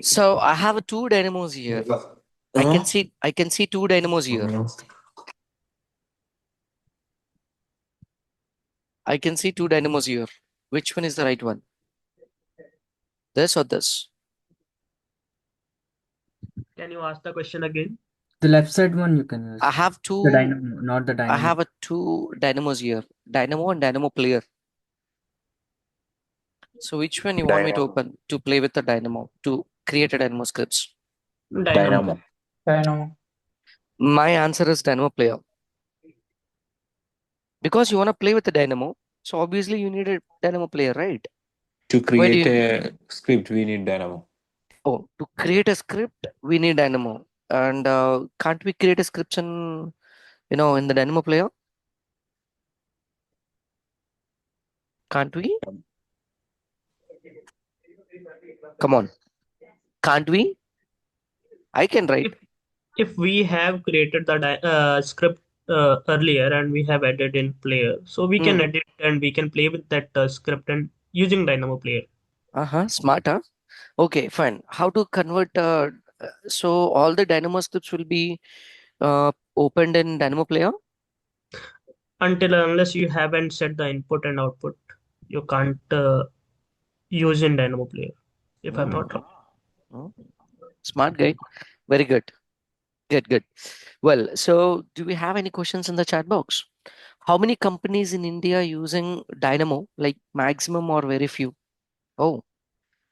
So I have two dynamos here. I can see two dynamos here. I can see two dynamos here. Which one is the right one? This or this? Can you ask the question again? The left side one you can I use. have The two. dynamo, not the I dynamo. have a two dynamos here. Dynamo and dynamo player. So which one you want me to Dynamo. open to play with the dynamo to create a dynamo scripts? Dynamo. Dynamo. My answer is dynamo player because you want to play with the dynamo. So obviously you need a dynamo player, right? To Why do create you? a script, we need Dynamo. Oh, to create a script, we need dynamo. And can't we create a script in the dynamo player? Can't we? Come on, can't we? I can write. If we have created the script earlier and we have added in player, so we can Hmm. edit and we can play with that script and using Dynamo player. Smart, huh? Okay, fine. How to convert? So all the dynamo scripts will be opened in dynamo player. Until unless you haven't set the input and output, you can't use in Dynamo player, if I'm not Hmm. wrong. Hmm. Smart guy. Very good. Good, good. Well, so do we have any questions in the chat box? How many companies in India using Dynamo, like maximum or very few? Oh,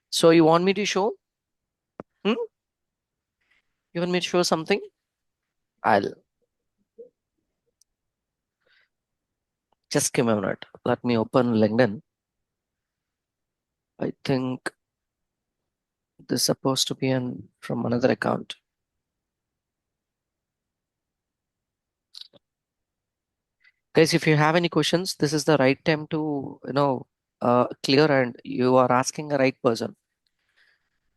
so you want me to show? Hmm? You want me to show something? I'll just give me a minute. Let me open LinkedIn. I think this is supposed to be from another account. Guys, if you have any questions, this is the right time to, clear, and you are asking the right person.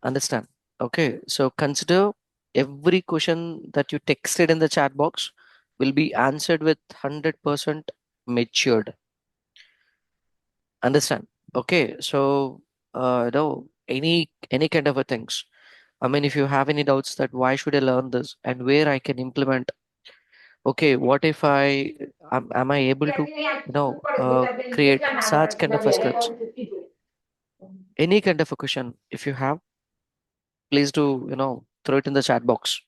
Understand? Okay, so consider every question that you texted in the chat box will be answered with 100% matured. Understand? Okay, so any kind of a things. I mean, if you have any doubts that why should I learn this and where I can implement, okay, what if am I able to, create such kind of a scripts? Any kind of a question, if you have, please do, throw it in the chat box.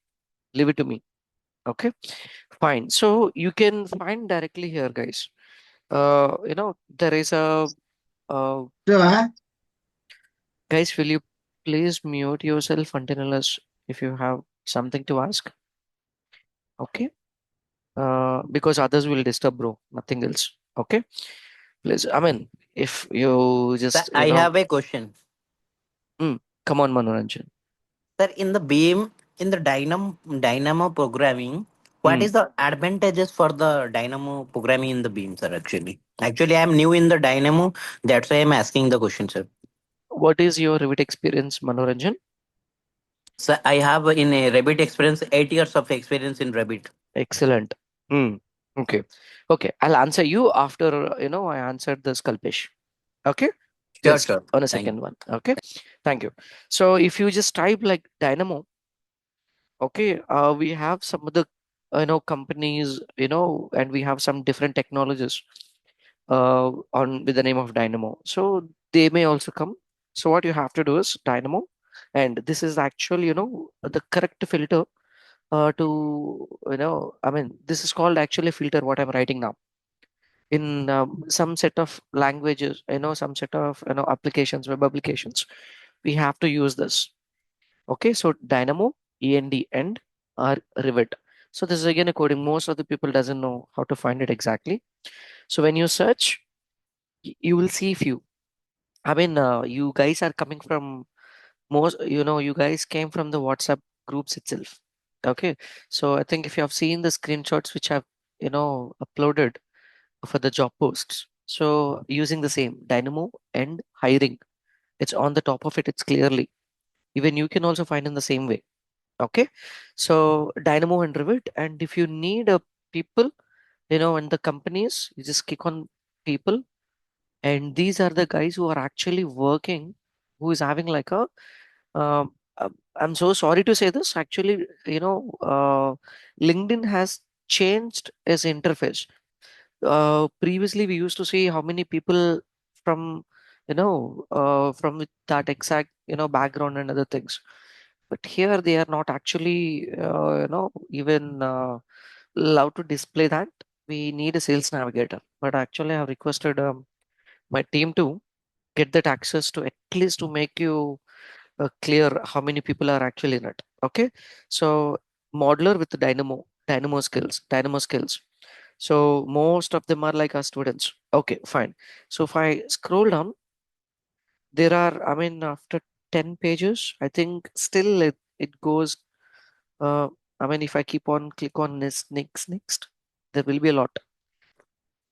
Leave it to me. Okay, fine. So you can find directly here, guys. There is guys, will you please mute yourself until unless if you have something to ask? Okay. Because others will disturb, bro. Nothing else. Okay. Please. I mean, if you Sir, just, I have a question. come on, Manoranjan. Sir, in the beam, in the dynamo programming, what Mm. is the advantages for the dynamo programming in the beam, sir? Actually, I am new in the dynamo. That's why I'm asking the question, sir. What is your Revit experience, Manoranjan? Sir, I have in a Revit experience 8 years of experience in Revit. Excellent. Mm. Okay. Okay. I'll answer you after, I answered this Kalpesh. Okay. Sure, Just sure. on a Thank second one. Okay. Thank you. So if you just type like Dynamo, okay, we have some of the, companies, and we have some different technologies on with the name of Dynamo. So they may also come. So what you have to do is Dynamo, and this is actually, the correct filter to, I mean, this is called actually filter what I'm writing now in some set of languages, some set of, applications, web applications. We have to use this. Okay, so Dynamo, end or Rivet. So this is again a coding. Most of the people doesn't know how to find it exactly. So when you search, you will see few. I mean, you guys are coming from you guys came from the WhatsApp groups itself. Okay, so I think if you have seen the screenshots which I've, uploaded for the job posts. So using the same Dynamo and hiring, it's on the top of it. It's clearly even you can also find in the same way. Okay, so Dynamo and Revit, and if you need a people, in the companies, you just click on people, and these are the guys who are actually working, who is having like um, I'm so sorry to say this. Actually, LinkedIn has changed its interface. Previously, we used to see how many people from, from that exact, background and other things. But here they are not actually, even allowed to display that. We need a sales navigator. But actually, I've requested my team to get that access to at least to make you clear how many people are actually in it. Okay, so modeler with dynamo skills. So most of them are like our students. Okay, fine. So if I scroll down, there are, I mean, after 10 pages, I think still it goes. Uh, I mean, if I keep on click on next, there will be a lot.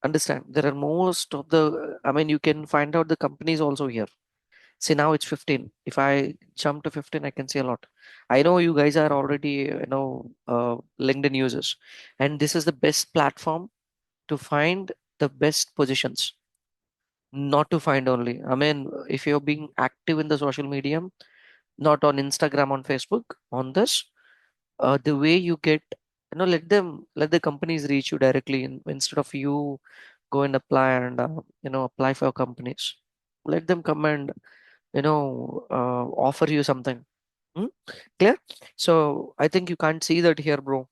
Understand? There are most of the. I mean, you can find out the companies also here. See, now it's 15. If I jump to 15, I can see a lot. I know you guys are already, LinkedIn users, and this is the best platform to find the best positions, not to find only. I mean, if you're being active in the social media, not on Instagram, on Facebook, on this, the way you get, let the companies reach you directly instead of you go and apply and, apply for companies. Let them come and, offer you something. Hmm? Clear? So I think you can't see that here, bro,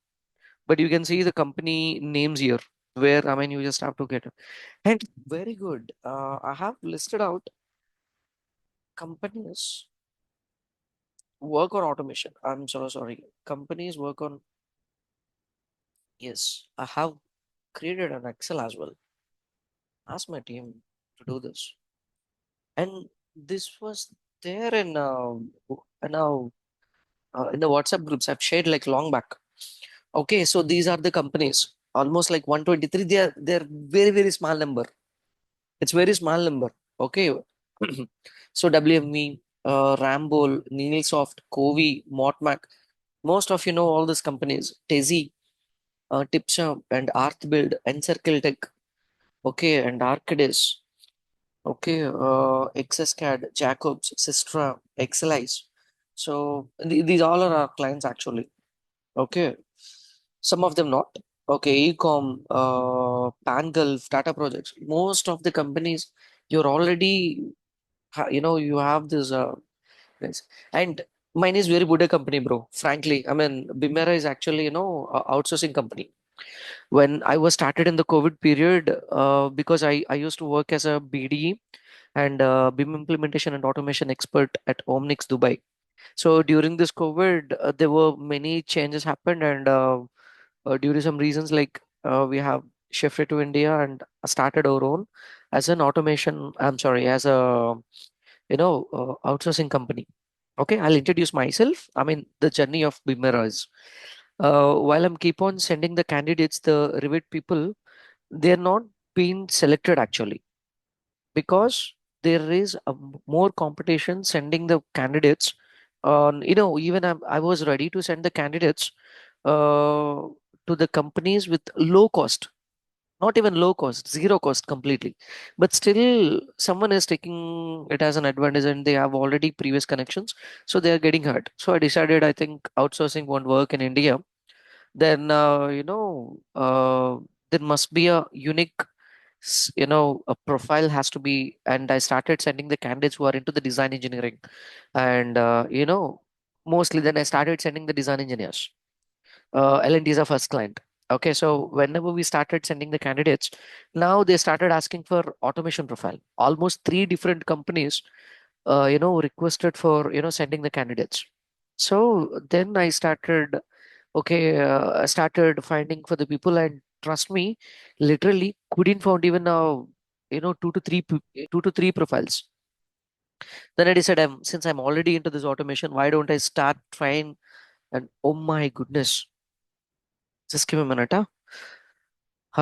but you can see the company names here where, I mean, you just have to get it. And very good. I have listed out companies work on automation. I'm so sorry. Companies work on, yes, I have created an Excel as well. Ask my team to do this. And this was there in the WhatsApp groups I've shared like long back. Okay, so these are the companies, almost like 123. They're very, very small number. It's very small number. Okay. So WME, Rambol, Neilsoft, Covi, Motmac. Most of you know all these companies. Tezi, Tipsha, and Arthbuild, Encircle Tech. Okay, and Arcadis. Okay, XSCAD, Jacobs, Sistra, Excelize. So these all are our clients actually. Okay, some of them not. Okay, Ecom, Pangulf, Tata Projects. Most of the companies you're already, you have this. Yes. And mine is very Buddha company, bro. Frankly, I mean, Bimera is actually, a outsourcing company. When I was started in the COVID period, because I used to work as a BDE and BIM implementation and automation expert at Omnix Dubai. So during this COVID, there were many changes happened, and due to some reasons, like we have shifted to India and started our own as an automation. I'm sorry, as a outsourcing company. Okay, I'll introduce myself. I mean, the journey of Bimera is while I'm keep on sending the candidates, the Revit people, they're not being selected actually because there is more competition sending the candidates on, even I was ready to send the candidates to the companies with low cost, not even low cost, zero cost completely, but still someone is taking it as an advantage and they have already previous connections, so they are getting hurt. So I decided, I think outsourcing won't work in India. Then there must be a unique a profile has to be, and I started sending the candidates who are into the design engineering, and mostly then I started sending the design engineers. L&D is a first client. Okay, so whenever we started sending the candidates, now they started asking for automation profile. Almost three different companies, requested for sending the candidates. So then I started, okay, I started finding for the people, and trust me, literally couldn't find even two to three profiles. Then I decided, since I'm already into this automation, why don't I start trying? And oh my goodness, just give me a minute, huh?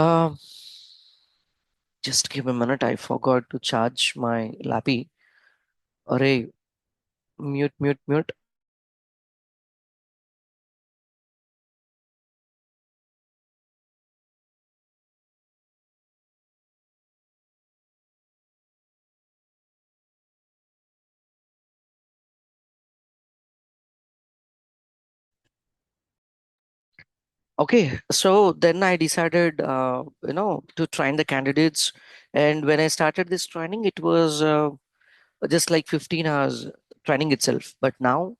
Um, just give me a minute. I forgot to charge my lappy. Array, mute. Okay, so then I decided, to train the candidates. And when I started this training, it was just like 15 hours training itself. But now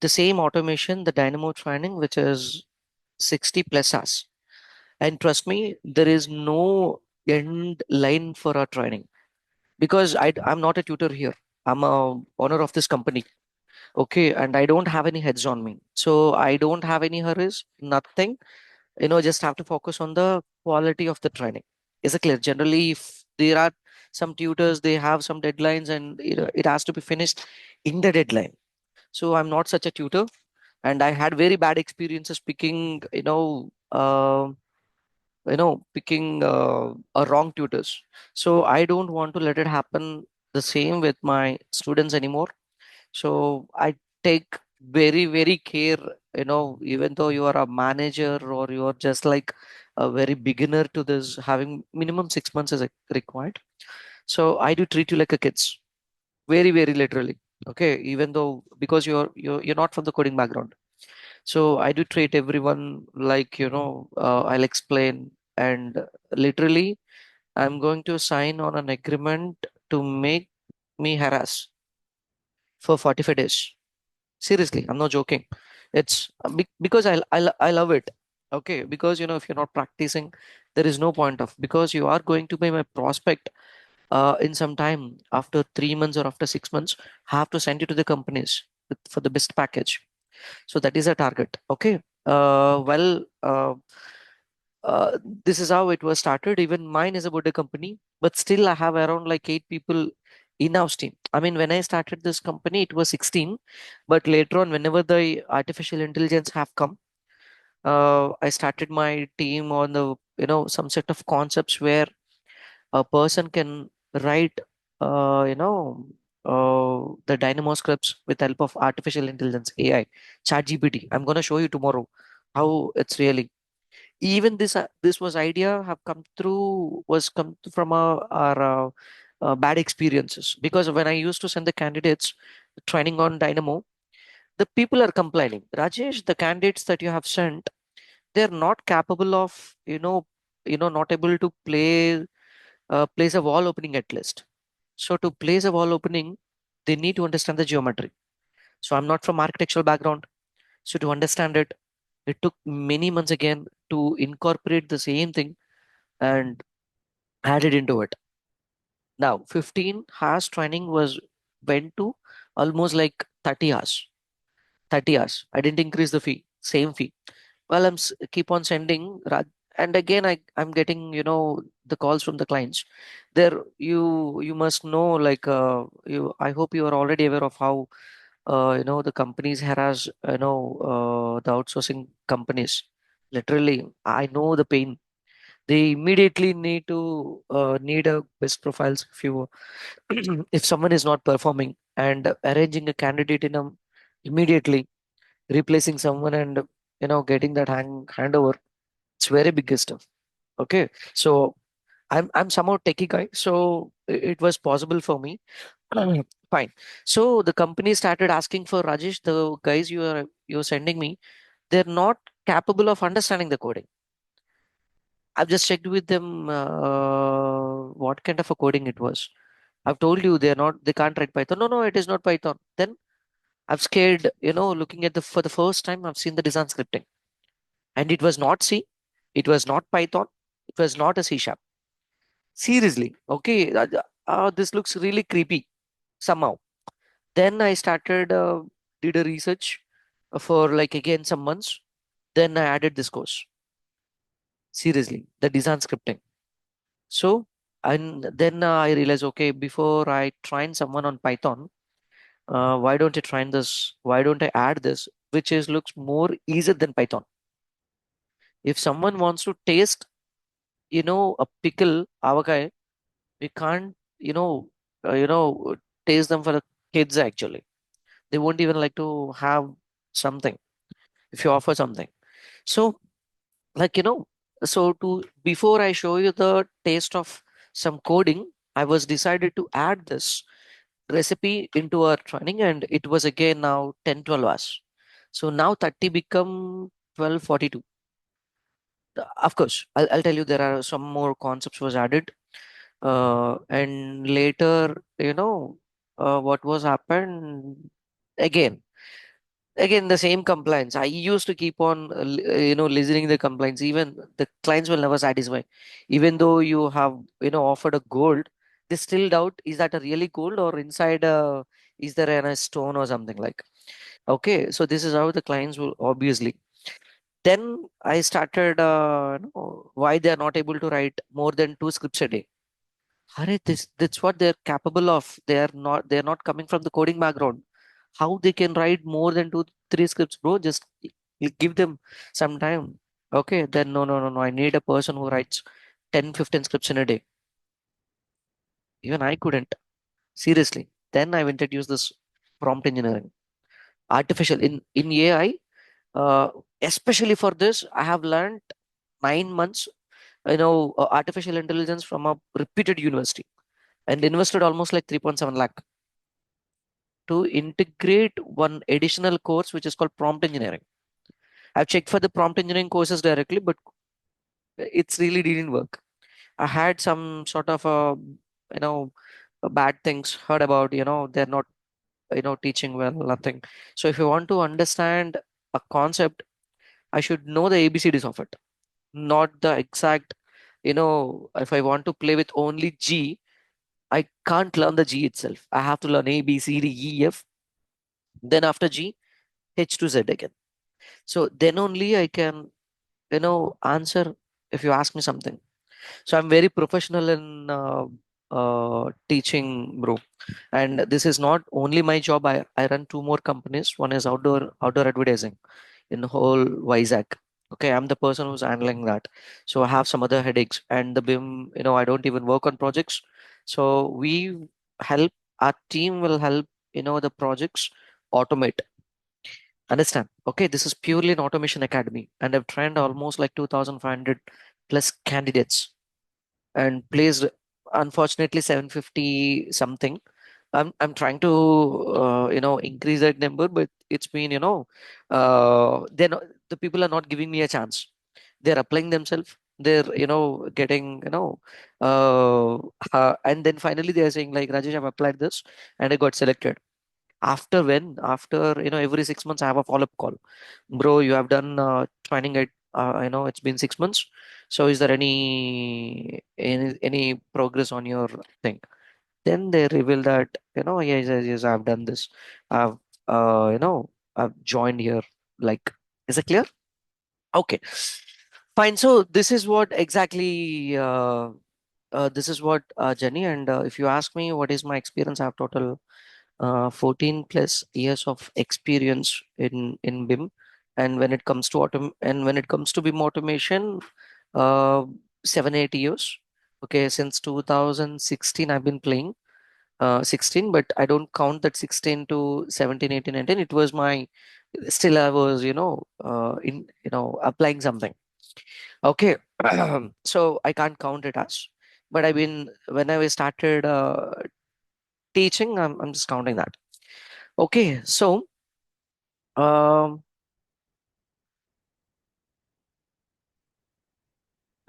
the same automation, the Dynamo training, which is 60 plus hours. And trust me, there is no end line for our training because I'm not a tutor here. I'm a owner of this company. Okay, and I don't have any heads on me. So I don't have any hurries, nothing. Just have to focus on the quality of the training. Is it clear? Generally, if there are some tutors, they have some deadlines and it has to be finished in the deadline. So I'm not such a tutor, and I had very bad experiences picking, picking a wrong tutors. So I don't want to let it happen the same with my students anymore. So I take very, very care, even though you are a manager or you are just like a very beginner to this, having minimum 6 months is required. So I do treat you like a kids, very, very literally. Okay, even though because you're not from the coding background. So I do treat everyone like, I'll explain and literally I'm going to sign on an agreement to make me harass for 45 days. Seriously, I'm not joking. It's because I love it. Okay, because if you're not practicing, there is no point of because you are going to be my prospect in some time after 3 months or after 6 months. Have to send you to the companies for the best package. So that is a target. Okay. Well, uh, this is how it was started. Even mine is about a company, but still I have around like 8 people in-house team. I mean, when I started this company, it was 16, but later on, whenever the artificial intelligence have come, I started my team on the some set of concepts where a person can write the dynamo scripts with help of artificial intelligence AI, chat gpt. I'm going to show you tomorrow how it's really. Even this was idea have come through was come from our bad experiences, because when I used to send the candidates training on dynamo, the people are complaining, Rajesh, the candidates that you have sent, they're not capable of not able to place a wall opening at least. So to place a wall opening, they need to understand the geometry. So I'm not from architectural background. So to understand it, it took many months again to incorporate the same thing and add it into it. Now 15 hours training was went to almost like 30 hours. 30 hours. I didn't increase the fee, same fee. Well, keep on sending, and again I'm getting the calls from the clients. There you must know, like you I hope you are already aware of how the companies harass the outsourcing companies. Literally, I know the pain. They immediately need a best profiles if you if someone is not performing, and arranging a candidate in a immediately replacing someone and getting that handover. It's very big stuff. Okay, so I'm somehow techie guy, so it was possible for me. Fine. So the company started asking for, Rajesh, the guys you're sending me, they're not capable of understanding the coding. I've just checked with them what kind of a coding it was. I've told you they can't write Python. No, no, it is not Python. Then I've scared, looking at the for the first time I've seen the design scripting. And it was not C, it was not Python, it was not a C sharp. Seriously, okay, this looks really creepy somehow. Then I started, did a research for like again some months. Then I added this course. Seriously, the design scripting. So, and then I realized, okay, before I train someone on Python, why don't I train this? Why don't I add this, which is looks more easier than Python? If someone wants to taste, a pickle, avocado, we can't taste them for the kids. Actually, they won't even like to have something if you offer something. So like so to before I show you the taste of some coding, I was decided to add this recipe into our training, and it was again now 10 12 hours. So now 30 become 12 42. Of course, I'll tell you there are some more concepts was added, and later, what was happened again. Again, the same complaints. I used to keep on, listening the complaints. Even the clients will never satisfy. Even though you have, offered a gold, they still doubt, is that a really gold or inside is there a stone or something like? Okay, so this is how the clients will obviously. Then I started, why they are not able to write more than two scripts a day. Hare, that's what they're capable of. They're not coming from the coding background. How they can write more than two, three scripts, bro? Just give them some time. Okay, then no, no, no, no. I need a person who writes 10, 15 scripts in a day. Even I couldn't. Seriously. Then I've introduced this prompt engineering. Artificial in AI, especially for this, I have learned 9 months, artificial intelligence from a reputed university and invested almost like 3.7 lakh to integrate one additional course which is called prompt engineering. I've checked for the prompt engineering courses directly, but it's really didn't work. I had some sort of you know bad things heard about, they're not, teaching well, nothing. So if you want to understand a concept, I should know the ABCDs of it, not the exact, if I want to play with only G, I can't learn the G itself. I have to learn A, B, C, D, E, F. Then after G, H to Z again. So then only I can, answer if you ask me something. So I'm very professional in teaching, bro. And this is not only my job. I run two more companies. One is outdoor advertising in whole Vizag. Okay, I'm the person who's handling that. So I have some other headaches, and the BIM, I don't even work on projects. So we help. Our team will help, the projects automate. Understand? Okay, this is purely an automation academy, and I've trained almost like 2,500 plus candidates and placed, unfortunately, 750 something. I'm trying to increase that number, but it's been, then the people are not giving me a chance. They're applying themselves. They're, getting, and then finally they are saying like, Rajesh, I've applied this and I got selected. After, every 6 months I have a follow-up call. Bro, you have done training at, it's been 6 months. So is there any progress on your thing? Then they reveal that, yes, yes, yes, I've done this. I've, I've joined here. Like, is it clear? Okay, fine. So this is what exactly, this is what, Jenny, and if you ask me what is my experience, I have total 14 plus years of experience in BIM, and when it comes to BIM automation, uh, 7 8 years. Okay, since 2016 I've been playing, 16, but I don't count that 16 to 17 18 19. It was my, still I was, in, applying something. Okay, so I can't count it as, but I've been, when I started teaching, I'm just counting that. Okay, so um,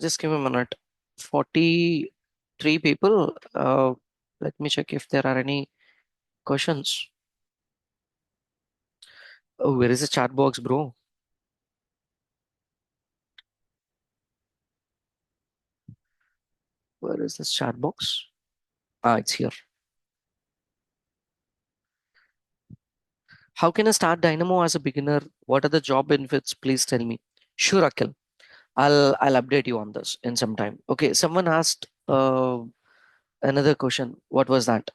just give me a minute. 43 people. Let me check if there are any questions. Oh, where is the chat box, bro? Where is this chat box? Ah, it's here. How can I start Dynamo as a beginner? What are the job benefits? Please tell me. Sure, Akhil. I'll update you on this in some time. Okay, someone asked another question. What was that?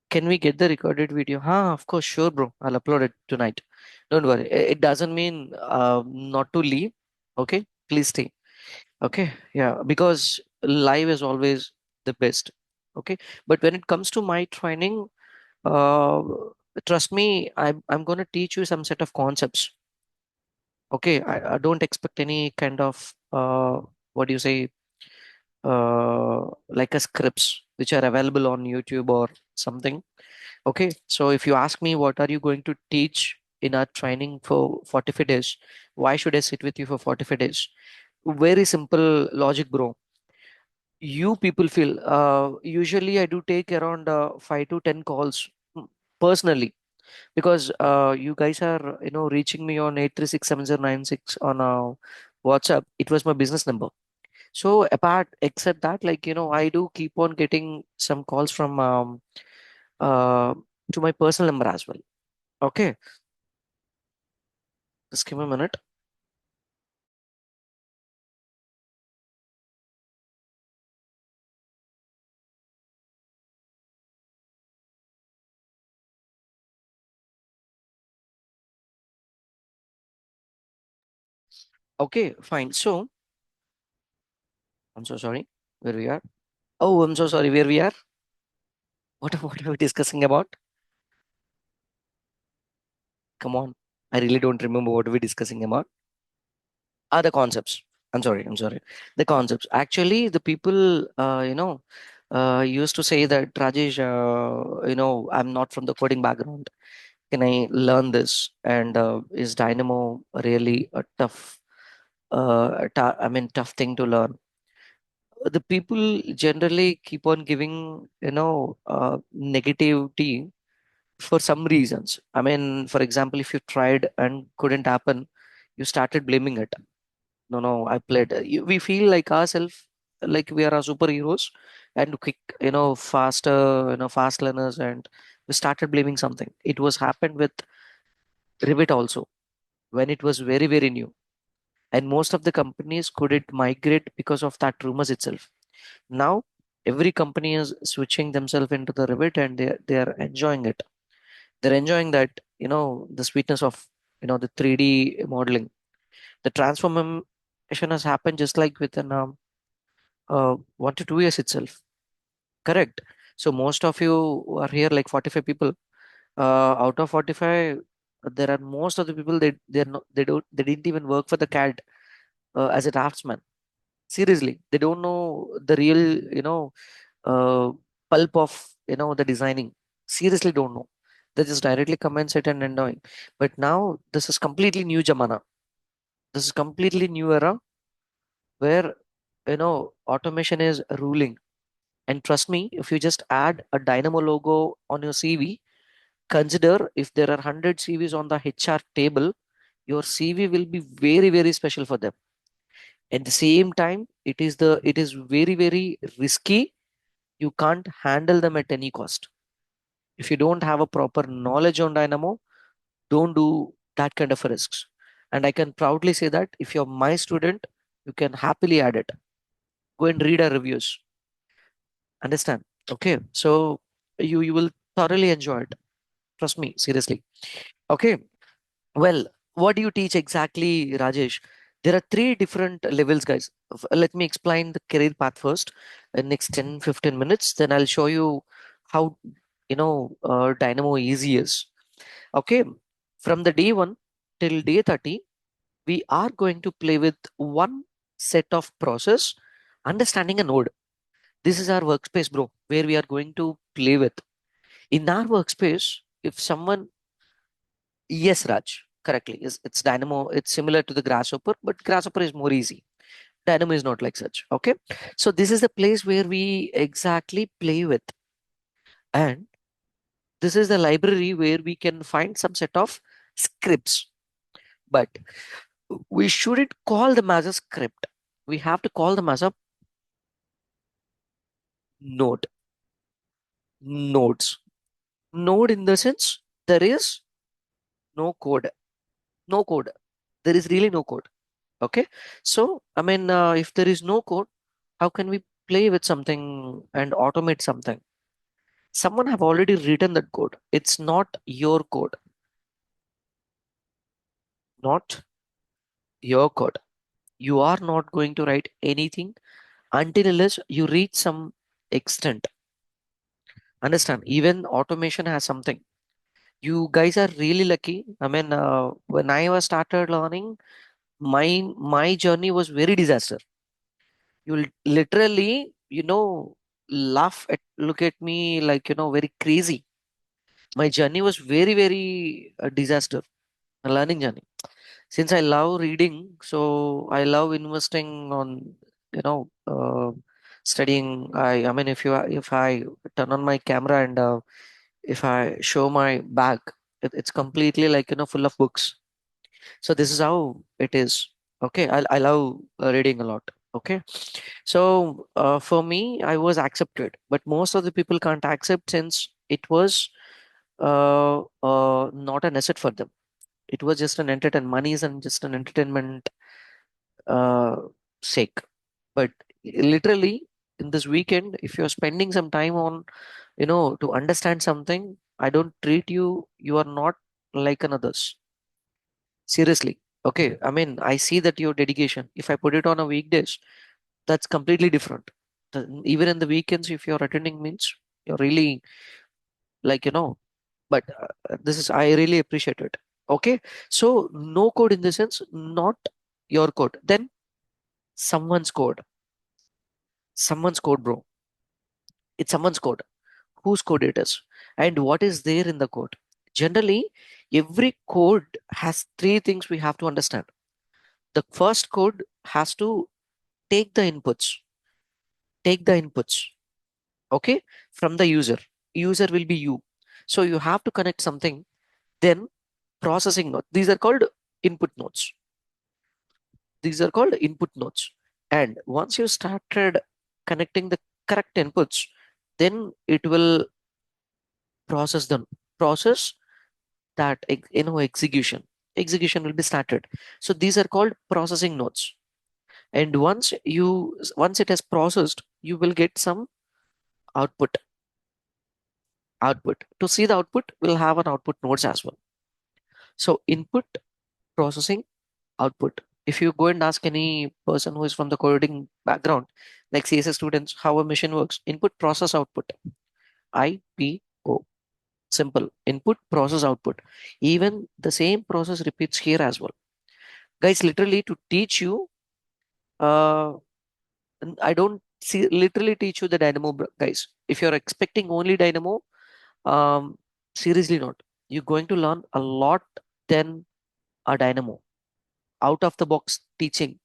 Can we get the recorded video? Huh, of course, sure, bro. I'll upload it tonight. Don't worry. It doesn't mean not to leave. Okay, please stay. Okay, yeah, because live is always the best. Okay, but when it comes to my training, uh, trust me, I'm gonna teach you some set of concepts. Okay, I don't expect any kind of what do you say, like a scripts which are available on YouTube or something. Okay, so if you ask me what are you going to teach, in our training for 45 days. Why should I sit with you for 45 days? Very simple logic, bro. You people feel, usually I do take around 5 to 10 calls, personally, because you guys are reaching me on 8367096 on WhatsApp. It was my business number. So apart except that, like, I do keep on getting some calls from uh, to my personal number as well. Okay, just give me a minute. Okay, fine. So I'm so sorry. Where we are? Oh, I'm so sorry. Where we are? What are we discussing about? Come on. I really don't remember what we're discussing about. Ah, the concepts. I'm sorry. I'm sorry. The concepts. Actually, the people, used to say that, Rajesh, I'm not from the coding background. Can I learn this? And is Dynamo really a tough, tough thing to learn? The people generally keep on giving, negativity for some reasons. I mean, for example, if you tried and couldn't happen, you started blaming it. No, no, I played. We feel like ourselves, like we are our superheroes and quick, faster, fast learners, and we started blaming something. It was happened with Rivet also when it was very, very new. And most of the companies couldn't migrate because of that rumors itself. Now, every company is switching themselves into the Rivet and they are enjoying it. They're enjoying that, the sweetness of, the 3D modeling. The transformation has happened just like within 1 to 2 years itself. Correct. So most of you who are here, like 45 people. Out of 45, there are most of the people they didn't even work for the CAD as a draftsman. Seriously, they don't know the real, uh, pulp of the designing. Seriously, don't know. They just directly come and sit and enjoy. But now this is completely new jamana. This is completely new era where automation is ruling. And trust me, if you just add a Dynamo logo on your CV, consider if there are 100 CVs on the HR table, your CV will be very, very special for them. At the same time, it is very, very risky. You can't handle them at any cost. If you don't have a proper knowledge on Dynamo, don't do that kind of risks. And I can proudly say that if you're my student, you can happily add it. Go and read our reviews. Understand? Okay. So you will thoroughly enjoy it. Trust me, seriously. Okay. Well, what do you teach exactly, Rajesh? There are three different levels, guys. Let me explain the career path first in next 10, 15 minutes. Then I'll show you how, Dynamo easy is. Okay. From the day one till day 30, we are going to play with one set of process, understanding a node. This is our workspace, bro, where we are going to play with. In our workspace, if someone, yes, Raj, correctly, it's Dynamo. It's similar to the Grasshopper, but Grasshopper is more easy. Dynamo is not like such. Okay. So this is the place where we exactly play with. And this is the library where we can find some set of scripts. But we shouldn't call them as a script. We have to call them as a node. Nodes. Node in the sense there is no code. No code. There is really no code. Okay. So, I mean, if there is no code, how can we play with something and automate something? Someone have already written that code. It's not your code, not your code. You are not going to write anything until unless you reach some extent. Understand? Even automation has something. You guys are really lucky. I mean, when I was started learning, my journey was very disaster. You'll literally, laugh at look at me like very crazy. My journey was very, very disaster. a learning journey. Since I love reading, so I love investing on, you know, studying. I mean, if I turn on my camera and if I show my bag, it's completely like, full of books. So this is how it is. Okay, I love reading a lot. Okay, so for me, I was accepted, but most of the people can't accept since it was not an asset for them. It was just an entertainment. Money is and just an entertainment uh, sake. But literally, in this weekend, if you're spending some time on, to understand something, I don't treat you. You are not like another's. Seriously. Okay. I mean, I see that your dedication. If I put it on a weekdays, that's completely different. Even in the weekends, if you're attending means you're really like, but this is, I really appreciate it. Okay. So no code in the sense, not your code. Then someone's code. Someone's code, bro. It's someone's code. Whose code it is and what is there in the code. Generally, every code has three things we have to understand. The first code has to take the inputs, take the inputs, okay, from the user. User will be you. So you have to connect something, then processing node. These are called input nodes. These are called input nodes. And once you started connecting the correct inputs, then it will process them. Process that execution will be started. So these are called processing nodes. And once it has processed, you will get some output. Output. To see the output, we'll have an output nodes as well. So input, processing, output. If you go and ask any person who is from the coding background, like CSS students, how a machine works, input, process, output. IPO. Simple. Input, process, output. Even the same process repeats here as well. Guys, literally to teach you, uh, I don't see literally teach you the dynamo, guys. If you're expecting only dynamo, um, seriously not. You're going to learn a lot than a dynamo. Out of the box teaching.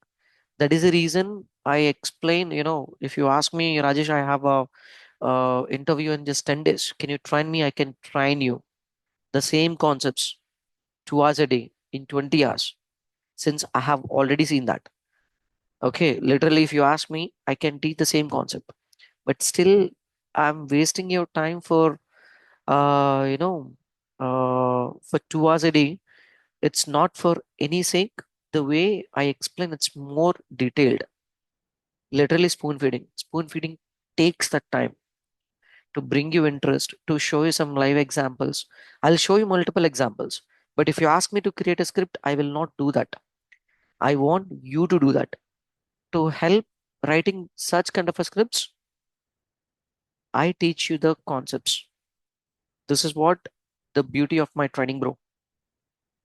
That is the reason I explain. If you ask me, Rajesh, I have a interview in just 10 days. Can you train me? I can train you. The same concepts, 2 hours a day in 20 hours, since I have already seen that. Okay, literally, if you ask me, I can teach the same concept, but still, I'm wasting your time for, uh, you know, for 2 hours a day. It's not for any sake. The way I explain, it's more detailed. Literally, spoon feeding. Spoon feeding takes that time to bring you interest, to show you some live examples. I'll show you multiple examples. But if you ask me to create a script, I will not do that. I want you to do that. To help writing such kind of a scripts, I teach you the concepts. This is what the beauty of my training, bro.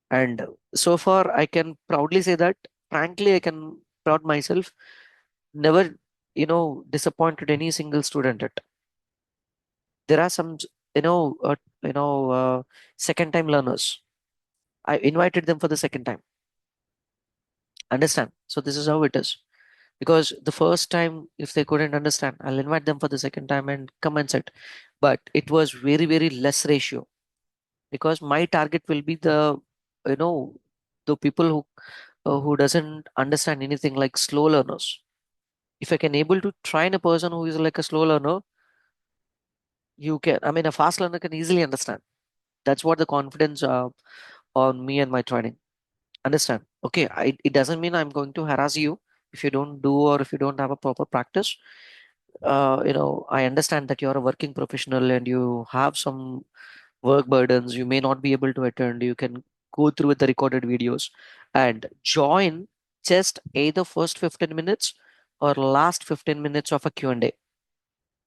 And so far, I can proudly say that. Frankly, I can proud myself. Never, disappointed any single student. There are some, you know, uh, you know, second time learners. I invited them for the second time. Understand? So this is how it is. Because the first time, if they couldn't understand, I'll invite them for the second time and come and sit. But it was very, very less ratio because my target will be you know, the people who doesn't understand anything, like slow learners. If I can able to train a person who is like a slow learner, you can. I mean, a fast learner can easily understand. That's what the confidence on me and my training. Understand? Okay, it doesn't mean I'm going to harass you if you don't do or if you don't have a proper practice. I understand that you're a working professional and you have some work burdens. You may not be able to attend. You can go through with the recorded videos and join just either first 15 minutes or last 15 minutes of a Q&A.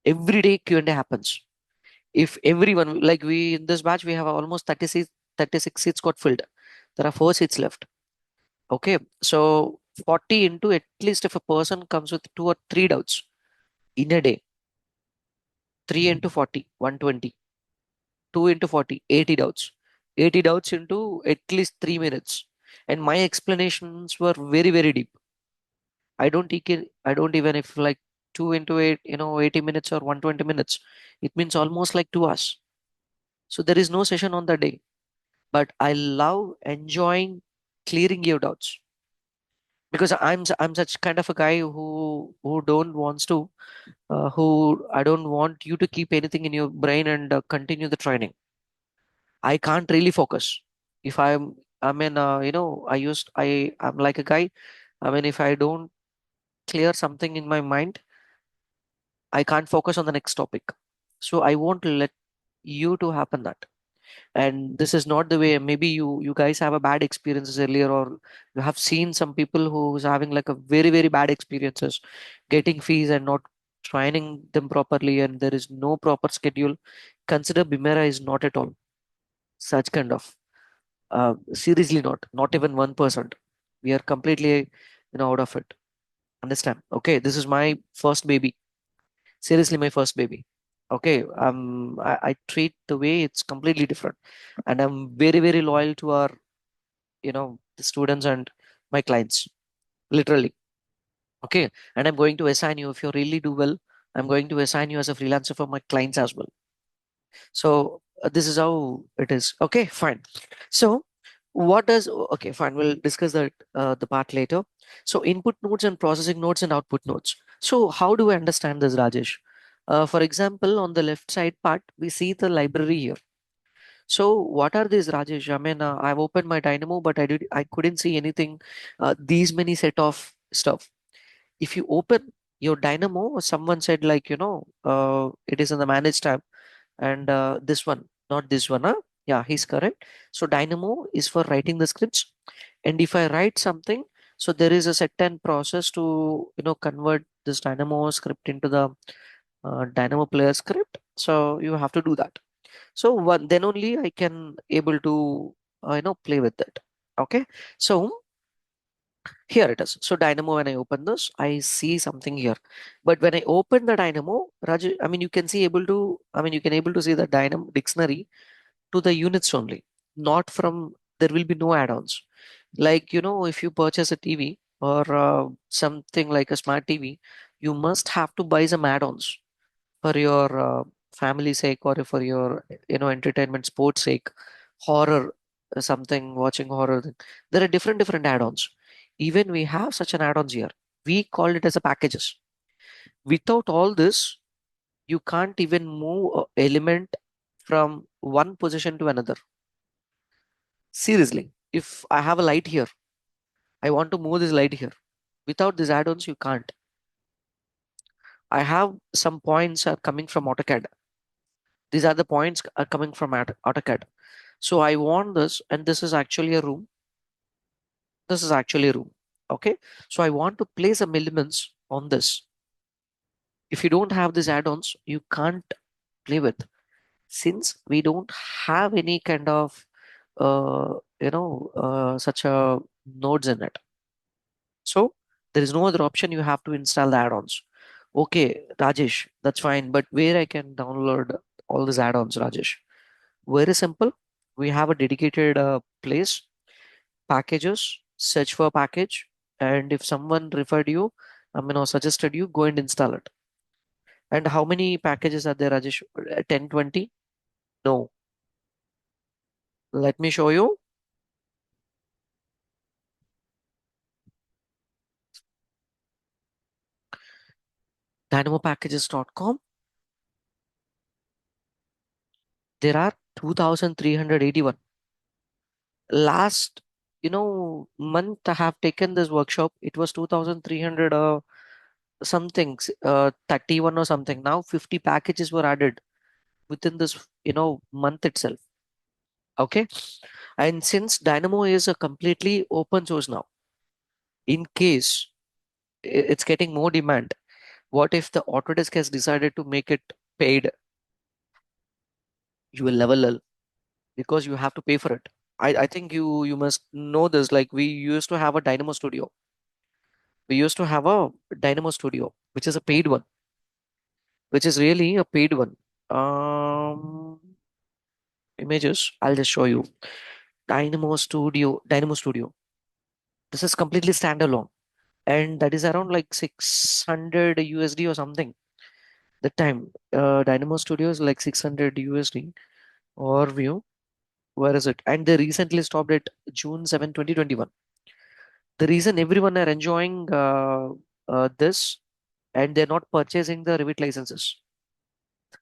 Every day Q&A happens. If everyone, like we in this batch, we have almost 36 seats got filled. There are 4 seats left. Okay, so 40 into at least if a person comes with 2 or 3 doubts in a day, 3 into 40, 120, 2 into 40, 80 doubts. 80 doubts into at least 3 minutes. And my explanations were very, very deep. I don't even if like two into eight, 80 minutes or 120 minutes, it means almost like 2 hours. So there is no session on the day. But I love enjoying clearing your doubts because I'm such kind of a guy who don't wants to who I don't want you to keep anything in your brain and continue the training. I can't really focus if I mean I'm like a guy. I mean if I don't clear something in my mind, I can't focus on the next topic. So I won't let you to happen that. And this is not the way. Maybe you guys have a bad experiences earlier, or you have seen some people who's having like a very, very bad experiences getting fees and not training them properly, and there is no proper schedule. Consider Bimera is not at all such kind of seriously not even 1%. We are completely out of it. Understand? Okay, this is my first baby. Seriously, my first baby. Okay, I treat the way it's completely different, and I'm very, very loyal to our the students and my clients, literally. Okay, and I'm going to assign you if you really do well. I'm going to assign you as a freelancer for my clients as well. So this is how it is. Okay, fine. So what does okay, fine. We'll discuss that the part later. So input nodes and processing nodes and output nodes. So how do I understand this, Rajesh? For example, on the left side part, we see the library here. So what are these, Rajesh? I mean, I've opened my Dynamo, but I couldn't see anything. These many set of stuff. If you open your Dynamo, someone said like it is in the manage tab, and this one, not this one, huh? Yeah, he's correct. So Dynamo is for writing the scripts, and if I write something, so there is a certain process to convert this Dynamo script into the Dynamo player script. So you have to do that. So then only I can able to play with it. Okay, so here it is. So Dynamo, when I open this, I see something here. But when I open the Dynamo, Raju, I mean you can see able to I mean you can able to see the Dynamo dictionary to the units only, not from there will be no add-ons. Like if you purchase a TV or something like a smart TV, you must have to buy some add-ons for your family sake or for your entertainment sports sake, horror something watching horror thing. There are different add-ons. Even we have such an add-ons here. We call it as a packages. Without all this, you can't even move a element from one position to another. Seriously, if I have a light here, I want to move this light here. Without these add-ons, you can't. I have some points are coming from AutoCAD. These are the points are coming from AutoCAD. So I want this, and this is actually a room. This is actually a room. Okay. So I want to place some elements on this. If you don't have these add-ons, you can't play with. Since we don't have any kind of such a nodes in it. So there is no other option. You have to install the add-ons. Okay, Rajesh, that's fine. But where I can download all these add-ons, Rajesh? Very simple. We have a dedicated place, packages, search for package, and if someone referred you, or suggested you, go and install it. And how many packages are there, Rajesh? 10, 20? No. Let me show you. Dynamopackages.com. There are 2,381. Last, month I have taken this workshop. It was 2,300 something, 31 or something. Now 50 packages were added within this, month itself. Okay. And since Dynamo is a completely open source now, in case it's getting more demand, what if the Autodesk has decided to make it paid? You will level L because you have to pay for it. I think you must know this. Like we used to have a Dynamo Studio. We used to have a Dynamo Studio, which is a paid one, which is really a paid one. images. I'll just show you. Dynamo Studio. This is completely standalone, and that is around like 600 USD or something. The time Dynamo Studio is like 600 USD. Overview. Where is it? And they recently stopped at June 7, 2021. The reason everyone are enjoying this and they're not purchasing the Revit licenses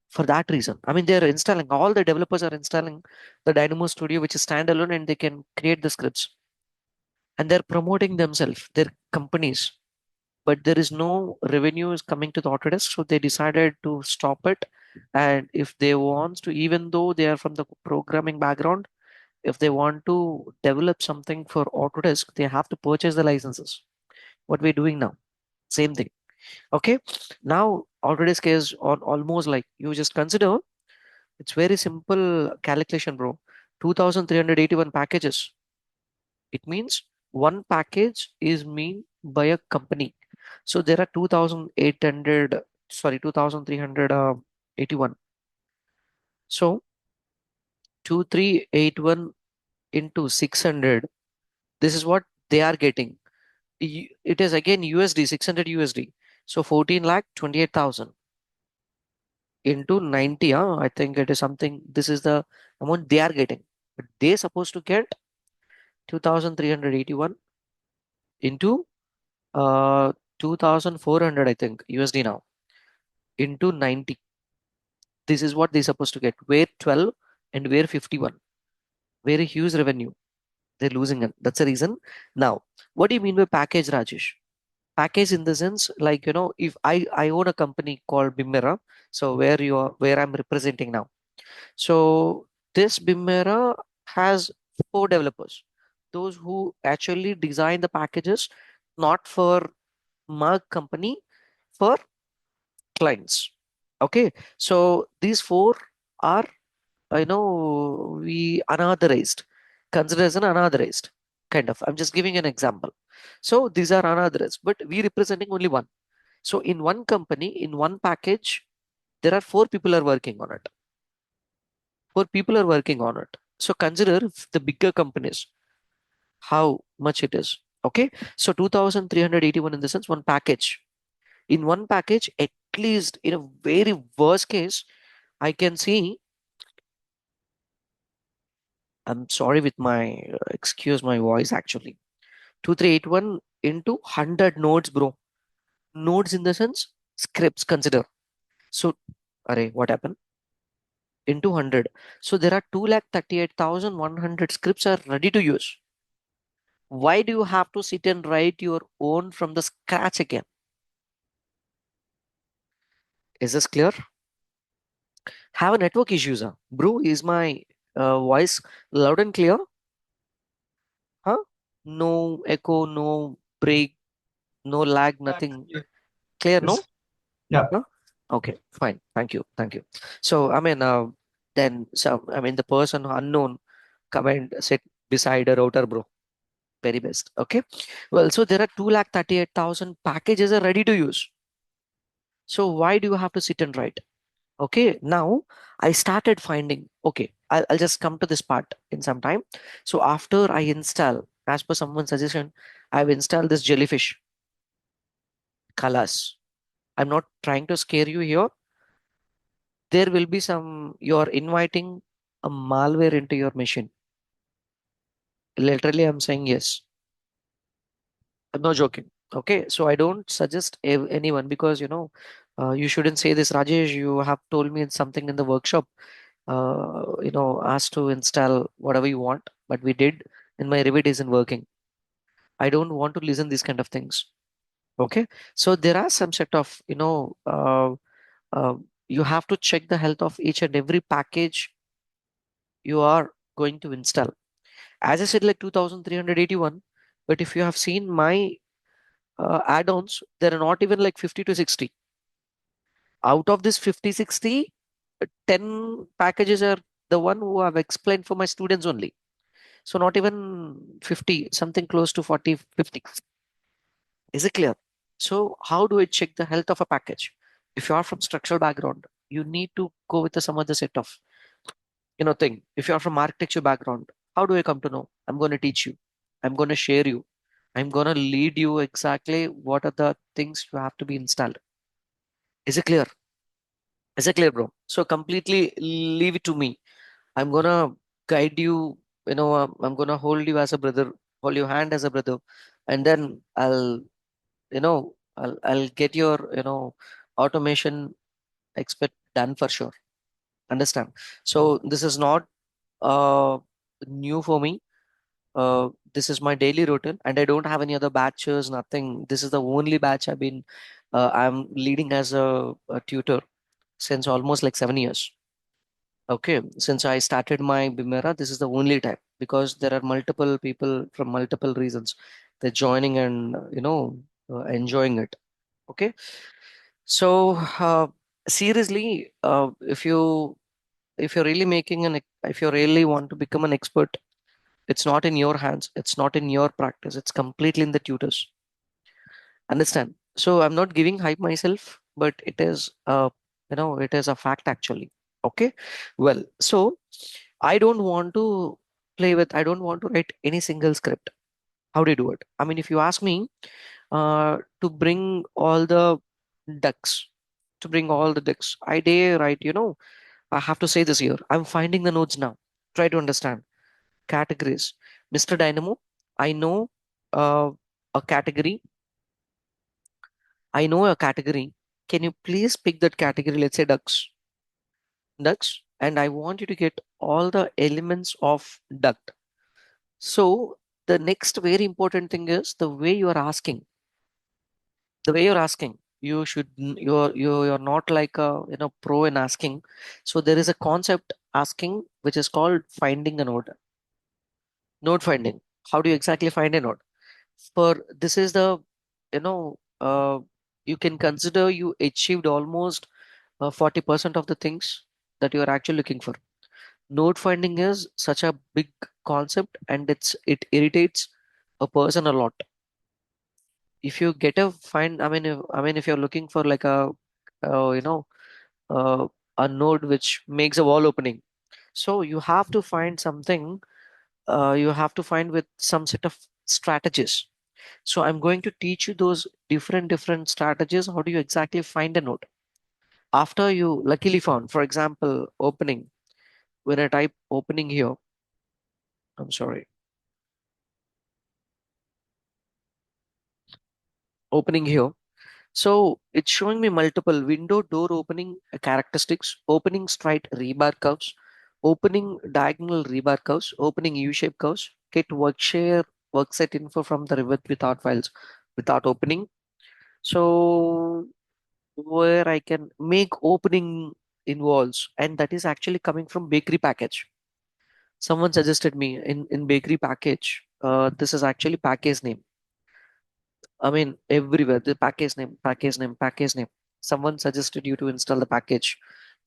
for that reason. I mean, they're installing, all the developers are installing the Dynamo Studio, which is standalone, and they can create the scripts and they're promoting themselves, their companies. But there is no revenue is coming to the Autodesk, so they decided to stop it. And if they want to, even though they are from the programming background, if they want to develop something for Autodesk, they have to purchase the licenses. What we're doing now, same thing. Okay, now Autodesk is on almost like you just consider it's very simple calculation, bro. 2,381 packages. It means one package is mean by a company. So there are 2,800, sorry, 2,381. So 2,381 into 600. This is what they are getting. It is again USD, 600 USD. So 14 lakh 28,000 into 90. I think it is something. This is the amount they are getting. But they supposed to get 2,381 into 2,400, I think, USD now into 90. This is what they're supposed to get. Where 12 and where 51. Very huge revenue. They're losing it. That's the reason. Now, what do you mean by package, Rajesh? Package in the sense, like, if I own a company called Bimera, so where I'm representing now. So this Bimera has 4 developers. Those who actually design the packages, not for my company, for clients. Okay, so these four are, we unauthorized, considered as an unauthorized kind of. I'm just giving an example. So these are unauthorized, but we representing only one. So in one company, in one package, there are 4 people are working on it. 4 people are working on it. So consider the bigger companies, how much it is. Okay, so 2,381 in the sense one package. In one package, at least in a very worst case, I can see. I'm sorry with my excuse my voice actually. 2,381 into 100 nodes, bro. Nodes in the sense scripts. Consider. So, array, what happened? Into 100. So there are 2,38,100 scripts are ready to use. Why do you have to sit and write your own from the scratch again? Is this clear? Have a network issues, huh? Bro, is my voice loud and clear? Huh? No echo, no break, no lag, nothing. Yeah. Clear, no? Yes. Yeah. Huh? Okay, fine. Thank you. Thank you. So, I mean, the person unknown come and sit beside a router, bro. Very best. Okay. Well, so there are 2,38,000 packages are ready to use. So why do you have to sit and write? Okay. Now I started finding, okay, I'll just come to this part in some time. So after I install, as per someone's suggestion, I've installed this jellyfish, Kalas. I'm not trying to scare you here. There will be some, you're inviting a malware into your machine. Literally, I'm saying yes. I'm not joking. Okay, so I don't suggest anyone because you shouldn't say this, Rajesh. You have told me something in the workshop. Asked to install whatever you want, but we did, and my Revit isn't working. I don't want to listen these kind of things. Okay, so there are some set of uh, you have to check the health of each and every package you are going to install. As I said, like 2,381. But if you have seen my add-ons, there are not even like 50 to 60. Out of this 50, 60, 10 packages are the one who I've explained for my students only. So not even 50, something close to 40, 50. Is it clear? So how do I check the health of a package? If you are from structural background, you need to go with some other set of thing. If you're from architecture background, how do I come to know? I'm going to teach you. I'm going to share you. I'm going to lead you exactly what are the things you have to be installed. Is it clear? Is it clear, bro? So completely leave it to me. I'm going to guide you. I'm going to hold you as a brother, hold your hand as a brother, and then I'll get your, automation expert done for sure. Understand? So this is not uh new for me. This is my daily routine, and I don't have any other batches, nothing. This is the only batch I'm leading as a tutor since almost like 7 years. Okay, since I started my Bimera, this is the only time because there are multiple people from multiple reasons. They're joining and enjoying it. Okay, so seriously, if you really want to become an expert, it's not in your hands, it's not in your practice, it's completely in the tutors. Understand? So I'm not giving hype myself, but it is a fact actually. Okay, well, so I don't want to write any single script. How do you do it? I mean, if you ask me, to bring all the ducks I dare write, I have to say this here. I'm finding the nodes now. Try to understand. Categories. Mr. Dynamo, I know uh, a category. I know a category. Can you please pick that category? Let's say ducks. Ducks. And I want you to get all the elements of duct. So the next very important thing is the way you are asking. The way you're asking. You're not like a pro in asking. So there is a concept asking which is called finding a node. Node finding. How do you exactly find a node? For this is the you know you can consider you achieved almost 40% of the things that you are actually looking for. Node finding is such a big concept, and it irritates a person a lot. If you get a find I mean if you're looking for like uh, you know uh, a node which makes a wall opening, so you have to find something, you have to find with some set of strategies. So I'm going to teach you those different strategies. How do you exactly find a node after you luckily found, for example, opening. When I type opening here, I'm sorry, opening here. So it's showing me multiple window door opening characteristics, opening straight rebar curves, opening diagonal rebar curves, opening U-shape curves, get work set info from the Revit without files, without opening. So where I can make opening involves, and that is actually coming from bakery package. Someone suggested me in bakery package. This is actually package name. I mean everywhere the package name, package name, package name. Someone suggested you to install the package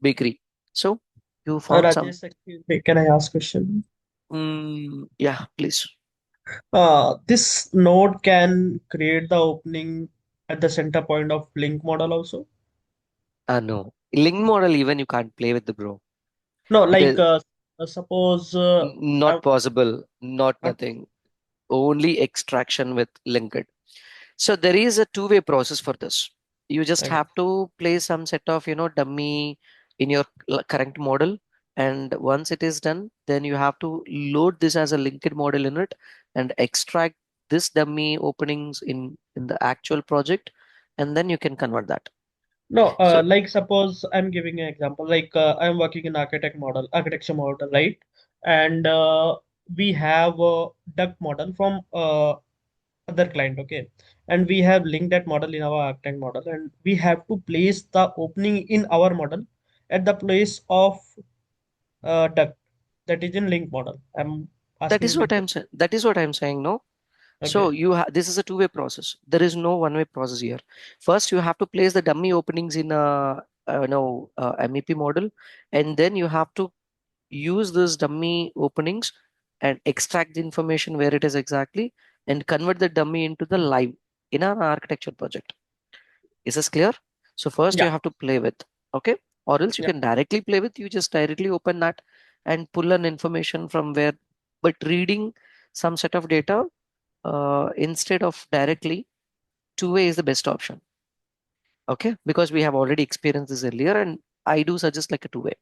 bakery. So you found some. Rajesh, excuse me, can I ask question? Yeah, please. This node can create the opening at the center point of link model also. No, link model even you can't play with the bro. No, It like is suppose not I'm possible. Not not. nothing. Only extraction with linked. So there is a two-way process for this. You just Okay. have to place some set of, dummy in your current model. And once it is done, then you have to load this as a linked model in it and extract this dummy openings in the actual project. And then you can convert that. No, So like suppose I'm giving an example. Like I'm working in architecture model, right? And we have a duck model from other client, okay? And we have linked that model in our architect model, and we have to place the opening in our model at the place of duck that is in link model. I'm that is asking what this. I'm saying. That is what I'm saying. No. So Okay. this is a two-way process. There is no one-way process here. First, you have to place the dummy openings in a MEP model, and then you have to use those dummy openings and extract the information where it is exactly and convert the dummy into the live in an architecture project. Is this clear? So first Yeah. you have to play with, okay? Or else you Yeah. can directly play with, you just directly open that and pull an information from where, but reading some set of data instead of directly, two-way is the best option. Okay, because we have already experienced this earlier, and I do suggest like a two-way.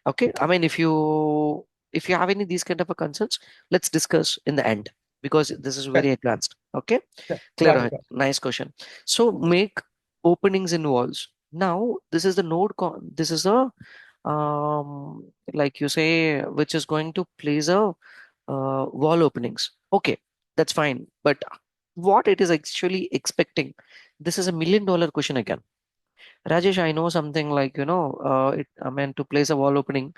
Okay, I mean, if you have any these kind of a concerns, let's discuss in the end, because this is Sure, very advanced. Okay, sure. clear. Got it. Rohit. Got it. Nice question. So make openings in walls. Now this is the this is a like you say, which is going to place a wall openings. Okay, that's fine. But what it is actually expecting, this is $1 million question again. Rajesh, I know something like, I mean, to place a wall opening,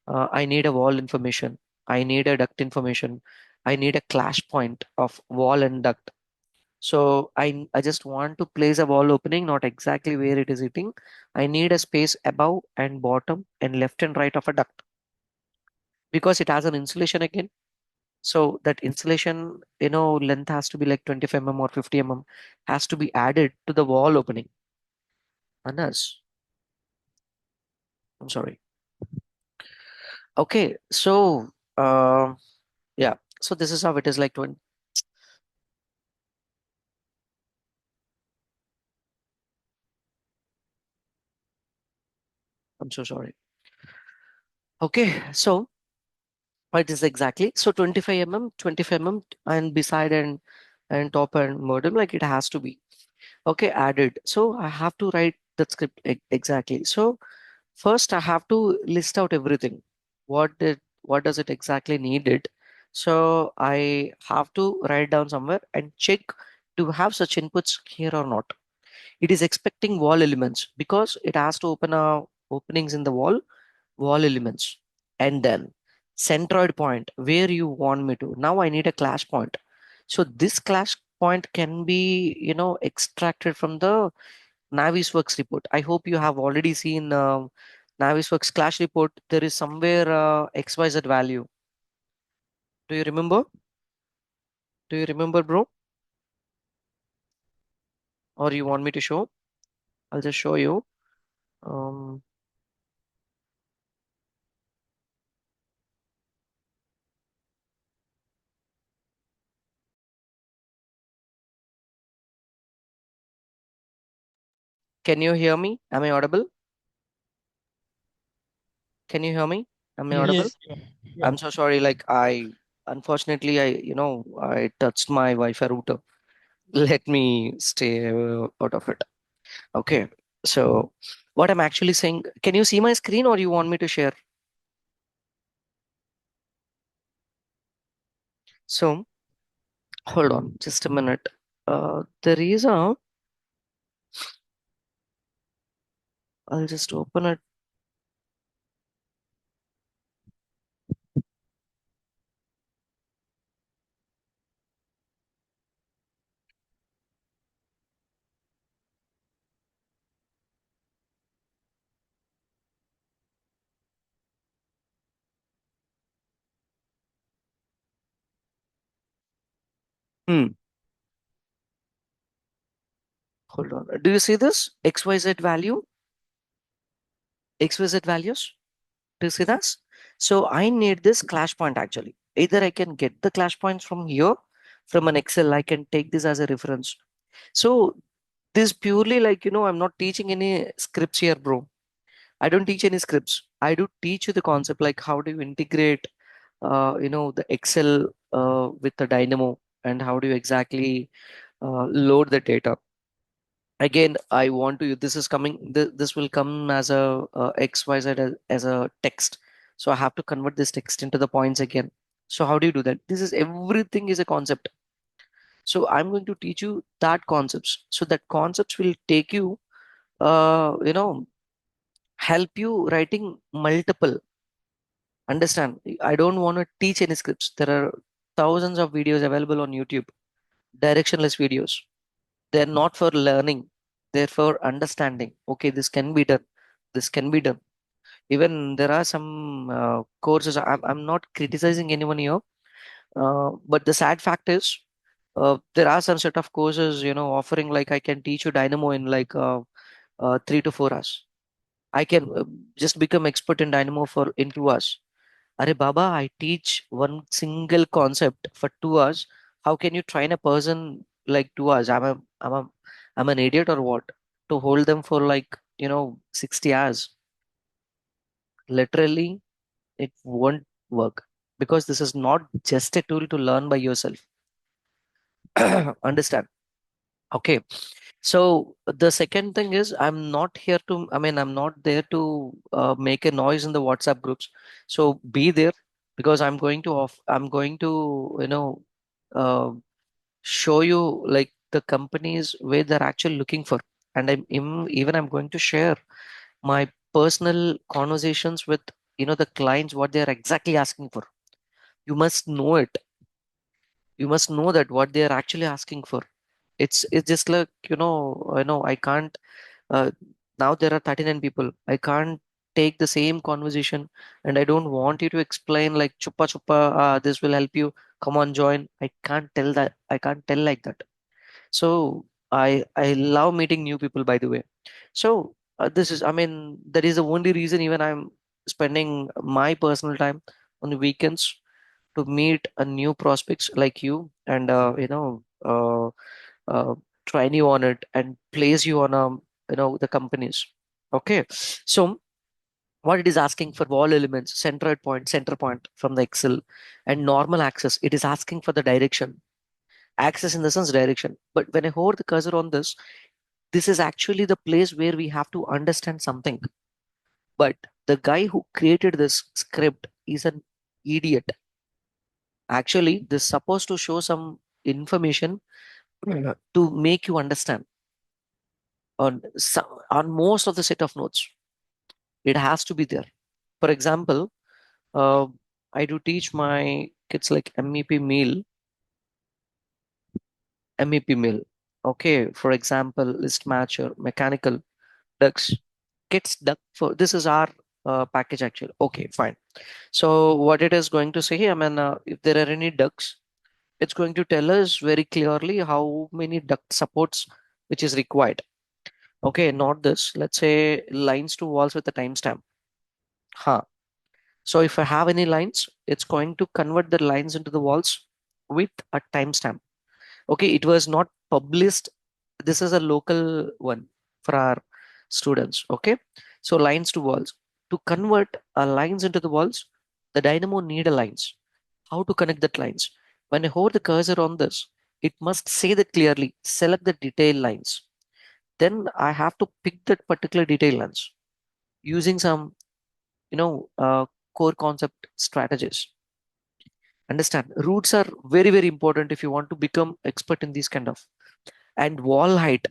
I need a wall information. I need a duct information. I need a clash point of wall and duct. So I just want to place a wall opening, not exactly where it is hitting. I need a space above and bottom and left and right of a duct, because it has an insulation again. So that insulation, length has to be like 25 or 50 has to be added to the wall opening. Anas, I'm sorry. Okay, so yeah, so this is how it is like 20. I'm so sorry. Okay, so it is exactly so 25 25 and beside and top and modem, like it has to be okay added. So I have to write that script exactly. So first I have to list out everything. What does it exactly needed? So I have to write down somewhere and check, do have such inputs here or not. It is expecting wall elements because it has to open openings in the wall elements, and then centroid point where you want me to. Now I need a clash point. So this clash point can be, extracted from the Navisworks report. I hope you have already seen Navisworks clash report. There is somewhere XYZ value. Do you remember? Do you remember, bro? Or you want me to show? I'll just show you. Um, can you hear me? Am I audible? Can you hear me? Am I audible? Yes. Yes. Yeah. I'm so sorry. Like unfortunately, I touched my Wi-Fi router. Let me stay out of it. Okay. So what I'm actually saying, can you see my screen or you want me to share? So hold on just a minute. There is I'll just open it. Hmm. Hold on. Do you see this? XYZ value? XYZ values? Do you see that? So I need this clash point actually. Either I can get the clash points from here, from an Excel, I can take this as a reference. So this purely like, I'm not teaching any scripts here, bro. I don't teach any scripts. I do teach you the concept, like how do you integrate, the Excel with the Dynamo, and how do you exactly load the data. Again, I want to, this is coming, this will come as a XYZ as a text. So I have to convert this text into the points again. So how do you do that? This is everything is a concept. So I'm going to teach you that concepts. So that concepts will take you, help you writing multiple. Understand? I don't want to teach any scripts. There are thousands of videos available on YouTube, directionless videos. They're not for learning, they're for understanding. Okay, this can be done. This can be done. Even there are some courses. I'm not criticizing anyone here, but the sad fact is, there are some set of courses, offering like I can teach you Dynamo in like 3 to 4 hours. I can just become expert in Dynamo for in 2 hours. Are Baba, I teach one single concept for 2 hours. How can you train a person like 2 hours? I'm an idiot or what? To hold them for like, 60 hours. Literally, it won't work because this is not just a tool to learn by yourself. Understand? Okay. So the second thing is, I'm not there to make a noise in the WhatsApp groups. So be there because I'm going to, uh, show you like the companies where they're actually looking for. And I'm going to share my personal conversations with, the clients, what they're exactly asking for. You must know it. You must know that what they're actually asking for. It's just like, I can't, uh, now there are 39 people. I can't take the same conversation, and I don't want you to explain like chupa chupa, this will help you, come on join. I can't tell like that. So I love meeting new people, by the way. So this is, that is the only reason even I'm spending my personal time on the weekends to meet a new prospects like you, and uh, train you on it and place you on the companies. Okay. So what it is asking for: wall elements, center point from the Excel, and normal access. It is asking for the direction, access in the sense direction. But when I hold the cursor on this is actually the place where we have to understand something. But the guy who created this script is an idiot. Actually, this is supposed to show some information to make you understand on most of the set of notes. It has to be there. For example, uh, I do teach my kids like MEP meal. Okay, for example, list matcher, mechanical ducks, kids duck for this is our package actually. Okay, fine. So what it is going to say, if there are any ducks, it's going to tell us very clearly how many duct supports which is required. Okay, not this. Let's say lines to walls with a timestamp. Huh. So if I have any lines, it's going to convert the lines into the walls with a timestamp. Okay, it was not published. This is a local one for our students. Okay, so lines to walls. To convert lines into the walls, the dynamo need a lines. How to connect that lines? When I hold the cursor on this, it must say that clearly. Select the detail lines. Then I have to pick that particular detail lines using some, you know, uh, core concept strategies. Understand? Roots are very, very important if you want to become expert in these kind of. And wall height.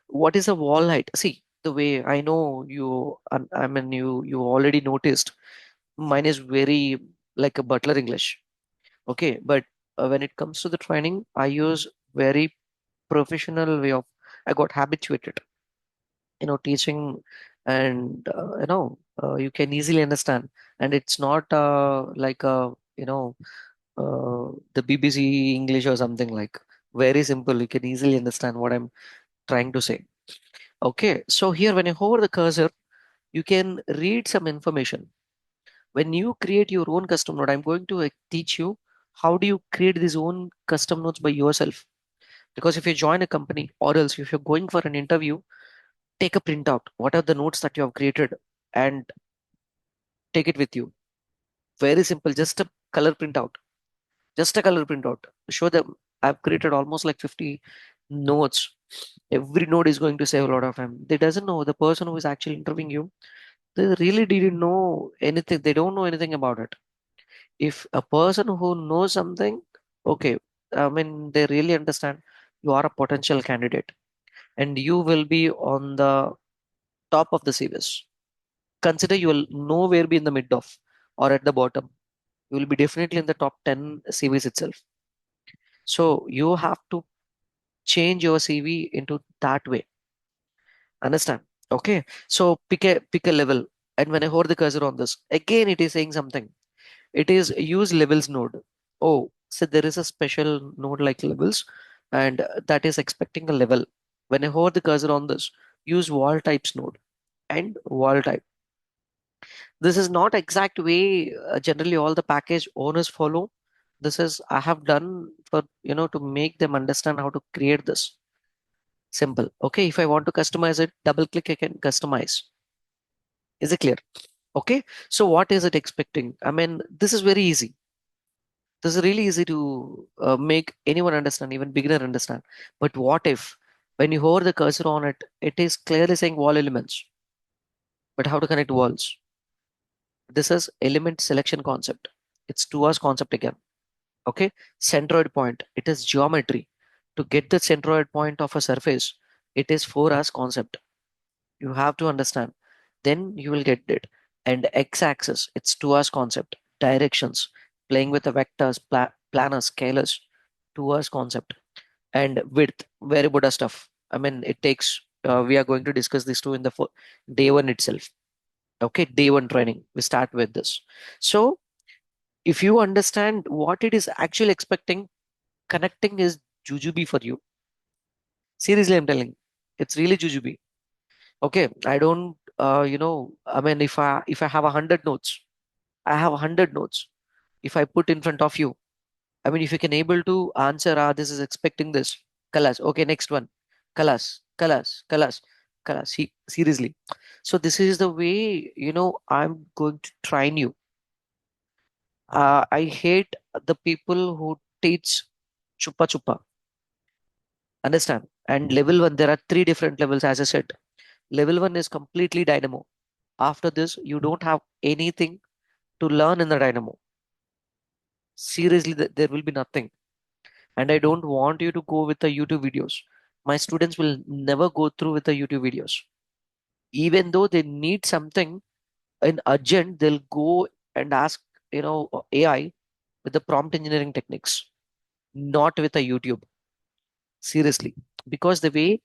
What is a wall height? See, the way I know you, you already noticed mine is very like a butler English. Okay, but when it comes to the training, I use very professional way of. I got habituated, teaching, and you can easily understand. And it's not like the BBC English or something like. Very simple. You can easily understand what I'm trying to say. Okay, so here when you hover the cursor, you can read some information. When you create your own custom node, I'm going to teach you how do you create these own custom nodes by yourself. Because if you join a company or else if you're going for an interview, take a printout. What are the notes that you have created and take it with you. Very simple, just a color printout. Just a color printout. Show them I've created almost like 50 notes. Every node is going to save a lot of time. They doesn't know the person who is actually interviewing you. They really didn't know anything. They don't know anything about it. If a person who knows something, okay, they really understand you are a potential candidate and you will be on the top of the series. Consider you will nowhere be in the mid of or at the bottom. You will be definitely in the top 10 CVs itself. So you have to change your CV into that way. Understand? Okay. So pick a level. And when I hold the cursor on this, again it is saying something. It is use levels node. Oh, so there is a special node like levels, and that is expecting a level. When I hold the cursor on this, use wall types node and wall type. This is not exact way generally all the package owners follow. This is I have done for, to make them understand how to create this. Simple. Okay, if I want to customize it, double click, I can customize. Is it clear? Okay, so what is it expecting? I mean, this is very easy. This is really easy to make anyone understand, even beginner understand. But what if when you hover the cursor on it, it is clearly saying wall elements, but how to connect walls? This is element selection concept. It's 2 hours concept again. Okay, centroid point. It is geometry. To get the centroid point of a surface, it is 4 hours concept. You have to understand. Then you will get it. And x-axis, it's 2 hours concept. Directions, playing with the vectors, planners, scalars, 2 hours concept. And width, very Buddha stuff. I mean, it takes. We are going to discuss these two in the day one itself. Okay, day one training. We start with this. So if you understand what it is actually expecting, connecting is jujube for you. Seriously, I'm telling. It's really jujube. Okay, I don't. I mean, if I have 100 notes, I have 100 notes. If I put in front of you, I mean, if you can able to answer, this is expecting this. Kalas. Okay, next one. Kalas, kalas, kalas, kalas. Seriously. So this is the way, I'm going to train you. I hate the people who teach chupa chupa. Understand? And level one, there are three different levels, as I said. Level one is completely dynamo. After this, you don't have anything to learn in the dynamo. Seriously, there will be nothing. And I don't want you to go with the YouTube videos. My students will never go through with the YouTube videos. Even though they need something in urgent, they'll go and ask, AI with the prompt engineering techniques, not with a YouTube. Seriously. Because the way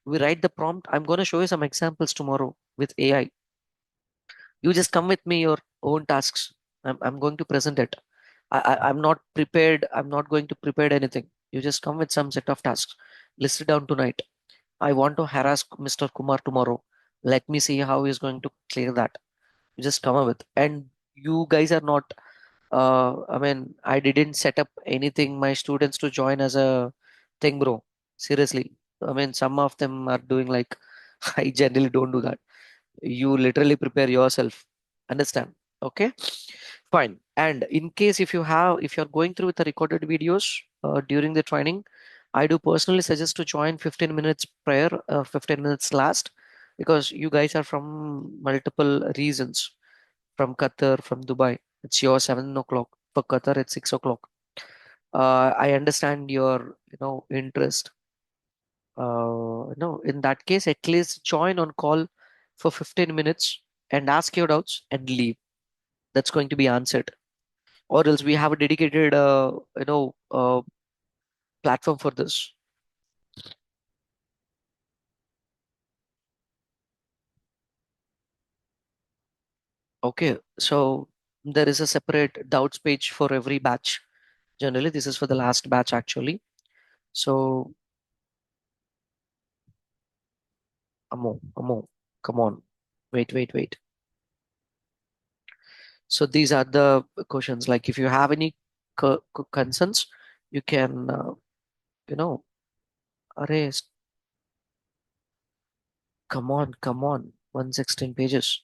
we write the prompt, I'm going to show you some examples tomorrow with AI. You just come with me your own tasks. I'm going to present it. I'm not prepared. I'm not going to prepare anything. You just come with some set of tasks. List it down tonight. I want to harass Mr. Kumar tomorrow. Let me see how he's going to clear that. You just come up with. And you guys are not, I mean, I didn't set up anything, my students to join as a thing, bro. Seriously. I mean, some of them are doing like, I generally don't do that. You literally prepare yourself. Understand? Okay, fine. And in case if you're going through with the recorded videos during the training, I do personally suggest to join 15 minutes prior, 15 minutes last, because you guys are from multiple regions, from Qatar, from Dubai. It's your 7 o'clock. For Qatar, it's 6 o'clock. I understand your interest. No, in that case, at least join on call for 15 minutes and ask your doubts and leave. That's going to be answered. Or else we have a dedicated, platform for this. Okay, so there is a separate doubts page for every batch. Generally, this is for the last batch actually. So, Amo, come on. Wait. So these are the questions. Like if you have any concerns, you can, you know, array, come on, 116 pages.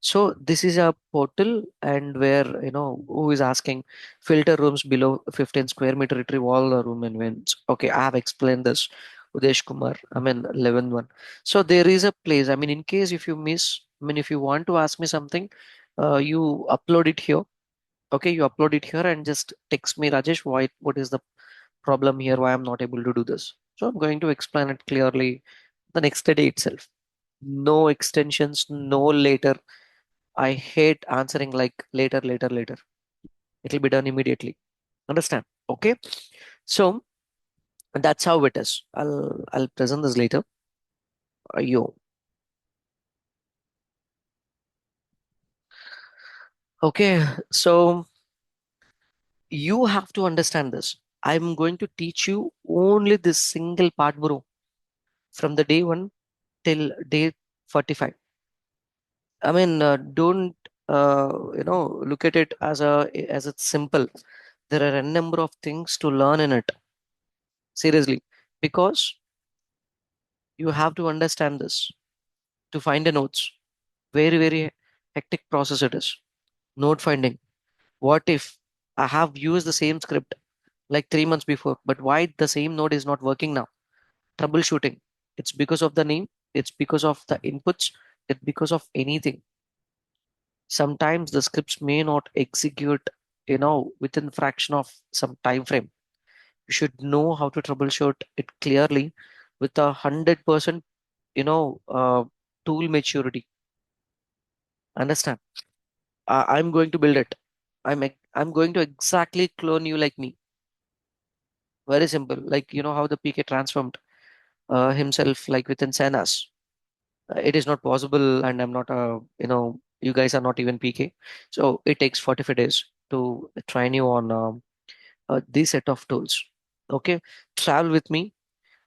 So this is a portal, and where who is asking filter rooms below 15 square meter, retrieve all the room events. Okay, I have explained this, Udesh Kumar. I mean 11 one. So there is a place. I mean, in case if you miss, I mean, if you want to ask me something, you upload it here. Okay, you upload it here and just text me, Rajesh, what is the problem here? Why I'm not able to do this? So I'm going to explain it clearly the next day itself. No extensions, no later. I hate answering like later. It'll be done immediately. Understand? Okay. So that's how it is. I'll present this later. Yo. Okay. So you have to understand this. I'm going to teach you only this single part, bro, from the day one till day 45. I mean, don't look at it as it's simple. There are a number of things to learn in it. Seriously, because you have to understand this to find the nodes. Very hectic process it is. Node finding. What if I have used the same script like 3 months before, but why the same node is not working now? Troubleshooting. It's because of the name. It's because of the inputs. It's because of anything. Sometimes the scripts may not execute, within fraction of some time frame. You should know how to troubleshoot it clearly with 100%, you know, uh, tool maturity. Understand? I'm going to build it. I'm going to exactly clone you like me. Very simple. Like how the PK transformed himself like within Senas. It is not possible, and I'm not you guys are not even PK. So it takes 45 days to train you on this set of tools. Okay, travel with me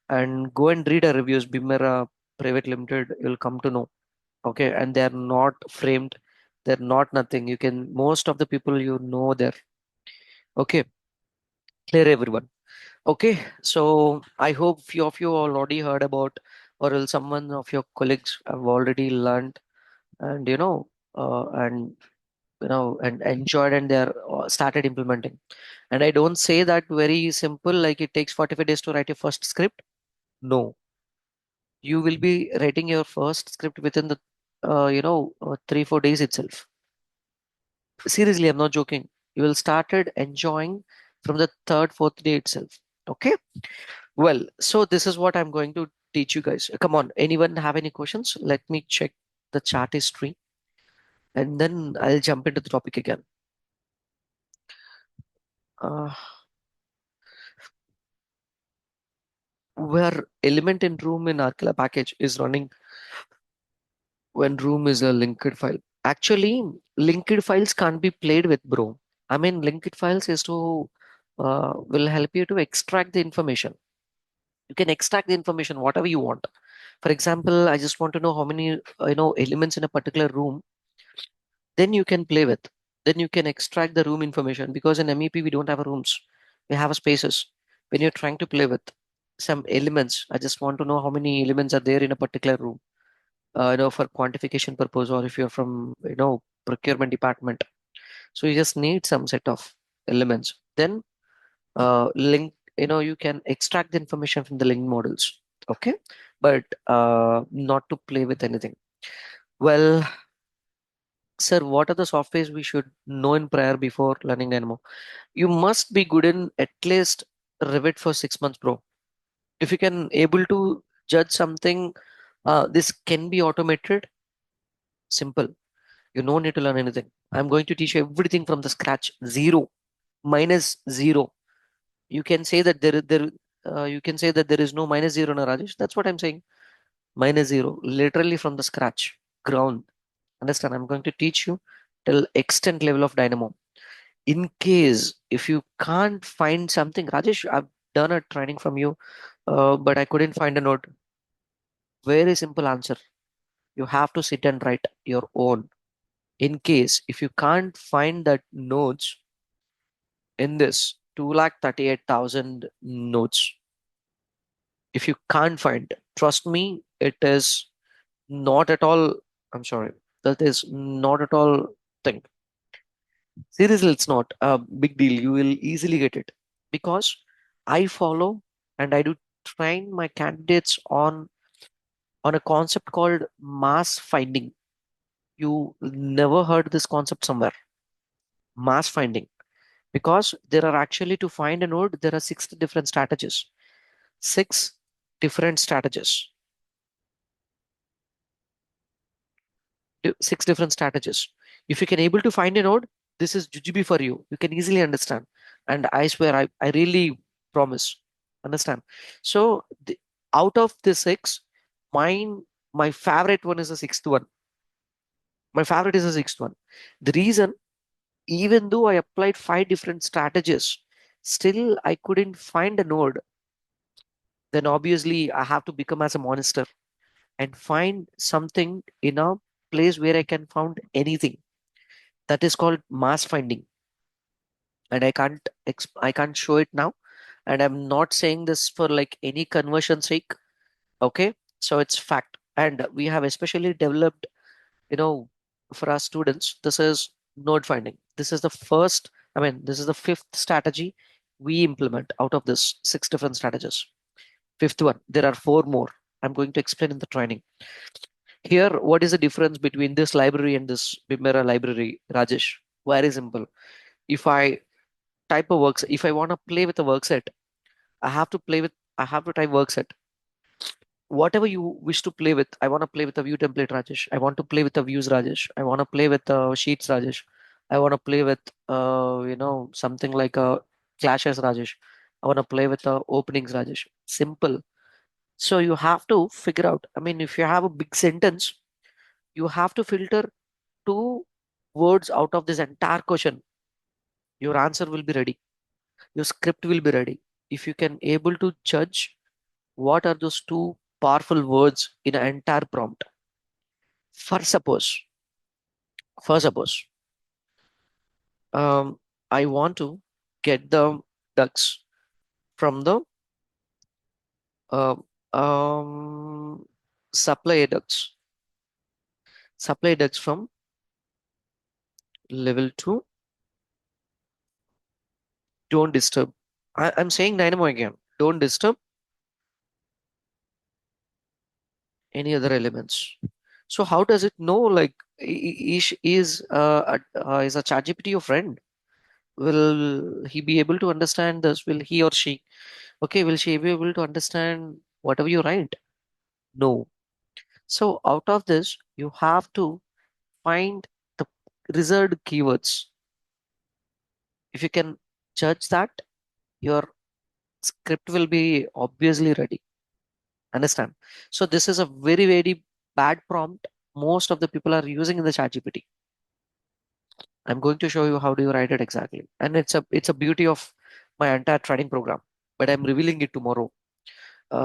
and go and read a reviews. Bimera Private Limited, you'll come to know. Okay, and they're not framed. They're not nothing. You can most of the people there. Okay, clear everyone. Okay, so I hope few of you already heard about, or else someone of your colleagues have already learned and and enjoyed, and they're started implementing. And I don't say that very simple, like it takes 45 days to write your first script. No, you will be writing your first script within the 3-4 days itself. Seriously, I'm not joking. You will started enjoying from the third, fourth day itself. Okay. Well, so this is what I'm going to teach you guys. Come on, anyone have any questions? Let me check the chart history and then I'll jump into the topic again. Uh, where element in room in Arcala package is running when room is a linked file. Actually, linked files can't be played with, bro. I mean, linked files is to will help you to extract the information. You can extract the information whatever you want. For example, I just want to know how many elements in a particular room. Then you can play with. Then you can extract the room information, because in MEP we don't have rooms. We have spaces. When you're trying to play with some elements, I just want to know how many elements are there in a particular room. For quantification purpose, or if you're from procurement department. So you just need some set of elements. Then link. You can extract the information from the link models. Okay, but not to play with anything. Well, sir, what are the softwares we should know in prior before learning Dynamo? You must be good in at least Revit for 6 months, bro. If you can able to judge something, this can be automated. Simple. You no need to learn anything. I'm going to teach you everything from the scratch. Zero, minus zero. You can say that you can say that there is no minus zero, na Rajesh. That's what I'm saying. Minus zero, literally from the scratch, ground. Understand? I'm going to teach you till extent level of Dynamo. In case if you can't find something, Rajesh, I've done a training from you, but I couldn't find a node. Very simple answer. You have to sit and write your own. In case if you can't find that nodes in this 238,000 nodes, if you can't find, trust me, it is not at all. I'm sorry, that is not at all thing. Seriously, it's not a big deal. You will easily get it, because I follow and I do train my candidates on a concept called mass finding. You never heard this concept somewhere. Mass finding, because there are actually, to find a node, there are six different strategies. Six different strategies. Six different strategies. If you can able to find a node, this is jujube for you. You can easily understand. And I swear, I really promise. Understand. So out of the six, mine, my favorite one is the sixth one. My favorite is the sixth one. The reason, even though I applied five different strategies, still I couldn't find a node. Then obviously I have to become as a monster and find something, place where I can find anything. That is called mass finding. And I can't show it now. And I'm not saying this for like any conversion sake. Okay. So it's fact. And we have especially developed, you know, for our students, this is node finding. This is the first, I mean, this is the fifth strategy we implement out of this six different strategies. Fifth one, there are four more. I'm going to explain in the training. Here, what is the difference between this library and this Bimera library, Rajesh? Very simple. If I type a work, if I want to play with a work set, I have to type work set. Whatever you wish to play with. I want to play with a view template, Rajesh. I want to play with the views, Rajesh. I want to play with sheets, Rajesh. I want to play with something like clashes, Rajesh. I want to play with openings, Rajesh. Simple. So you have to figure out. I mean, if you have a big sentence, you have to filter two words out of this entire question. Your answer will be ready. Your script will be ready. If you can able to judge what are those two powerful words in an entire prompt. For suppose, for suppose, um, I want to get the ducks from the uh, um, supply ducts, supply ducts from level 2. Don't disturb. I'm saying dynamo again. Don't disturb any other elements. So how does it know? Like, is a ChatGPT your friend? Will he be able to understand this? Will he or she? Okay, will she be able to understand whatever you write? No. So out of this, you have to find the reserved keywords. If you can judge that, your script will be obviously ready. Understand? So this is a very, very bad prompt. Most of the people are using in the ChatGPT. I'm going to show you how do you write it exactly. And it's a beauty of my entire training program. But I'm revealing it tomorrow.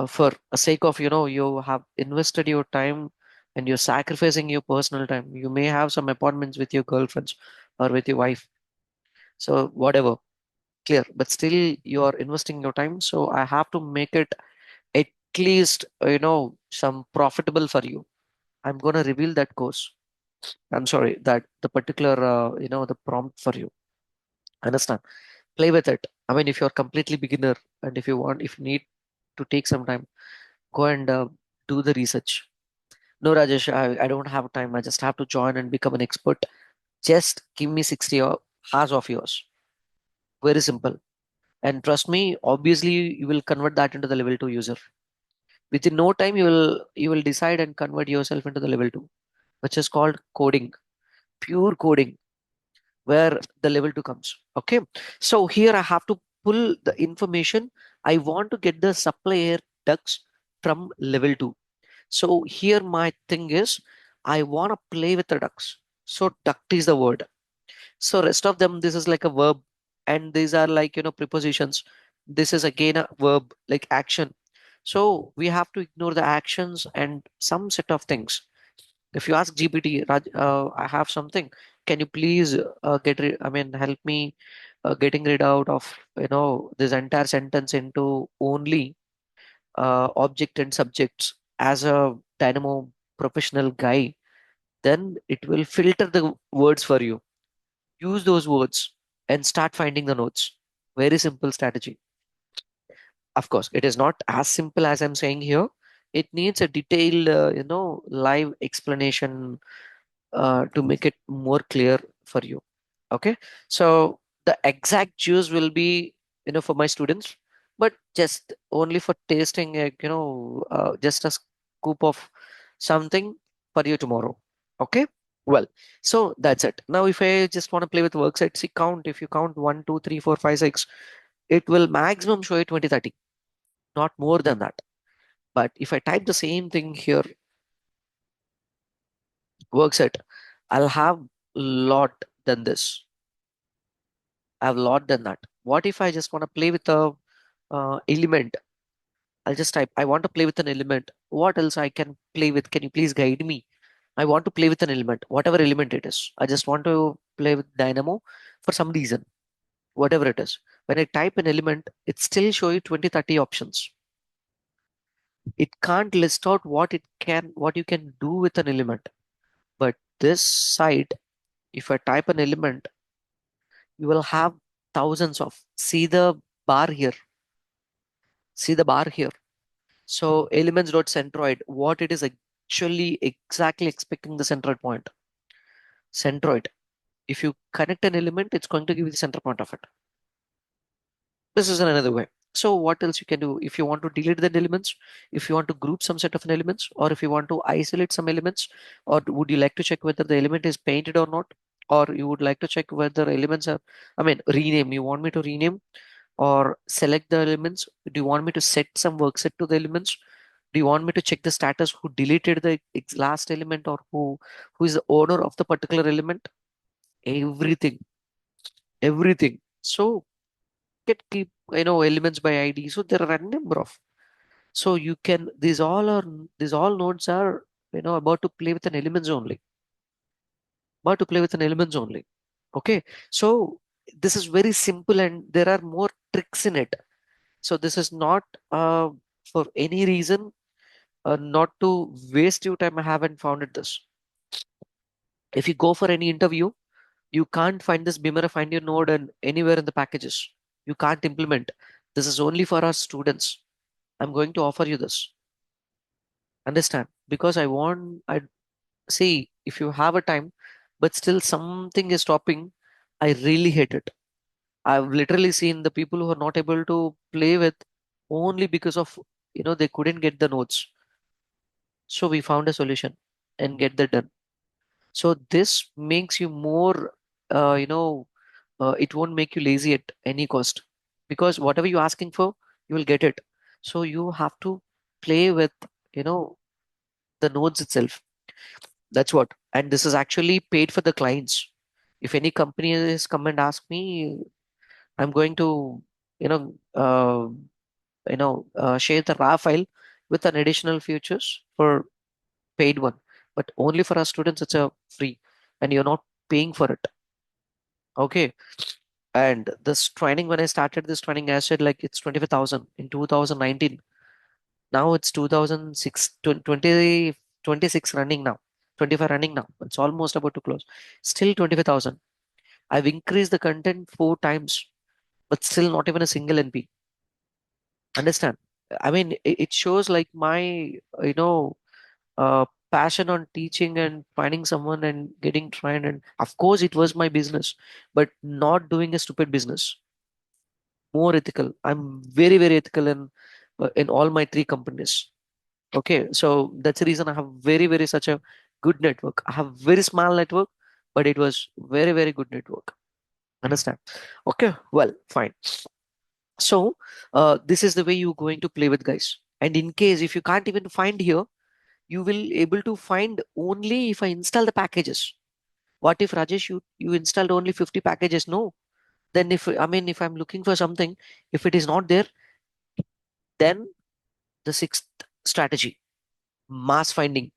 For a sake of, you have invested your time and you're sacrificing your personal time. You may have some appointments with your girlfriends or with your wife. So whatever, clear. But still you're investing your time. So I have to make it at least, some profitable for you. I'm going to reveal that course. I'm sorry, that the particular, the prompt for you. Understand? Play with it. I mean, if you're completely beginner and if you need to take some time, go and do the research. No, Rajesh, I don't have time. I just have to join and become an expert. Just give me 60 hours of yours. Very simple. And trust me, obviously you will convert that into the level 2 user. Within no time, you will decide and convert yourself into the level 2, which is called coding, pure coding, where the level 2 comes. Okay. So here I have to pull the information. I want to get the supplier ducks from level 2. So here my thing is I want to play with the ducks. So duct is the word. So rest of them, this is like a verb, and these are like, prepositions. This is again a verb like action. So we have to ignore the actions and some set of things. If you ask GPT, I have something. Can you please help me getting rid out of this entire sentence into only object and subjects as a Dynamo professional guy, then it will filter the words for you. Use those words and start finding the notes. Very simple strategy. Of course, it is not as simple as I'm saying here. It needs a detailed, live explanation to make it more clear for you. Okay. So the exact juice will be, for my students, but just only for tasting, just a scoop of something for you tomorrow. Okay. Well, so that's it. Now, if I just want to play with work sets, see count. If you count 1, 2, 3, 4, 5, 6, it will maximum show you 20, 30, not more than that. But if I type the same thing here, work set, I'll have lot than this. I have a lot than that. What if I just want to play with a element? I'll just type, I want to play with an element. What else I can play with? Can you please guide me? I want to play with an element, whatever element it is. I just want to play with dynamo for some reason, whatever it is. When I type an element, it still show you 20, 30 options. It can't list out what you can do with an element. But this side, if I type an element, you will have thousands of, see the bar here, see the bar here. So elements.centroid, what it is actually exactly expecting the centroid point. Centroid. If you connect an element, it's going to give you the center point of it. This is another way. So what else you can do if you want to delete the elements, if you want to group some set of elements, or if you want to isolate some elements, or would you like to check whether the element is painted or not, or you would like to check whether elements are, I mean, rename. You want me to rename or select the elements? Do you want me to set some work set to the elements? Do you want me to check the status who deleted the last element, or who is the owner of the particular element? Everything, everything. So can keep elements by ID. So there are a number of. So you can these all nodes are about to play with an elements only. About to play with an elements only. Okay. So this is very simple and there are more tricks in it. So this is not for any reason not to waste your time. I haven't found it this. If you go for any interview, you can't find this Beamer find your node and anywhere in the packages. You can't implement. This is only for our students. I'm going to offer you this. Understand? Because I see if you have a time, but still something is stopping, I really hate it. I've literally seen the people who are not able to play with only because of, they couldn't get the notes. So we found a solution and get that done. So this makes you more, it won't make you lazy at any cost because whatever you're asking for, you will get it. So you have to play with, you know, the nodes itself. That's what. And this is actually paid for the clients. If any company is come and ask me, I'm going to, you know, uh, share the raw file with an additional features for paid one, but only for our students, it's a free, and you're not paying for it. Okay. And this training, when I started this training, I said like it's 25,000 in 2019. Now it's 2006, 26 running now, 25 running now. It's almost about to close. Still 25,000. I've increased the content 4 times, but still not even a single NP. Understand? I mean, it shows like my, you know, passion on teaching and finding someone and getting trained. And of course, it was my business, but not doing a stupid business. More ethical. I'm very, very ethical in all my 3 companies. Okay, so that's the reason I have very, very such a good network. I have very small network, but it was very, very good network. Understand? Okay, well, fine. So this is the way you're going to play with guys. And in case if you can't even find here, you will able to find only if I install the packages. What if Rajesh you installed only 50 packages? No. Then if I'm looking for something, if it is not there, then the sixth strategy, mass finding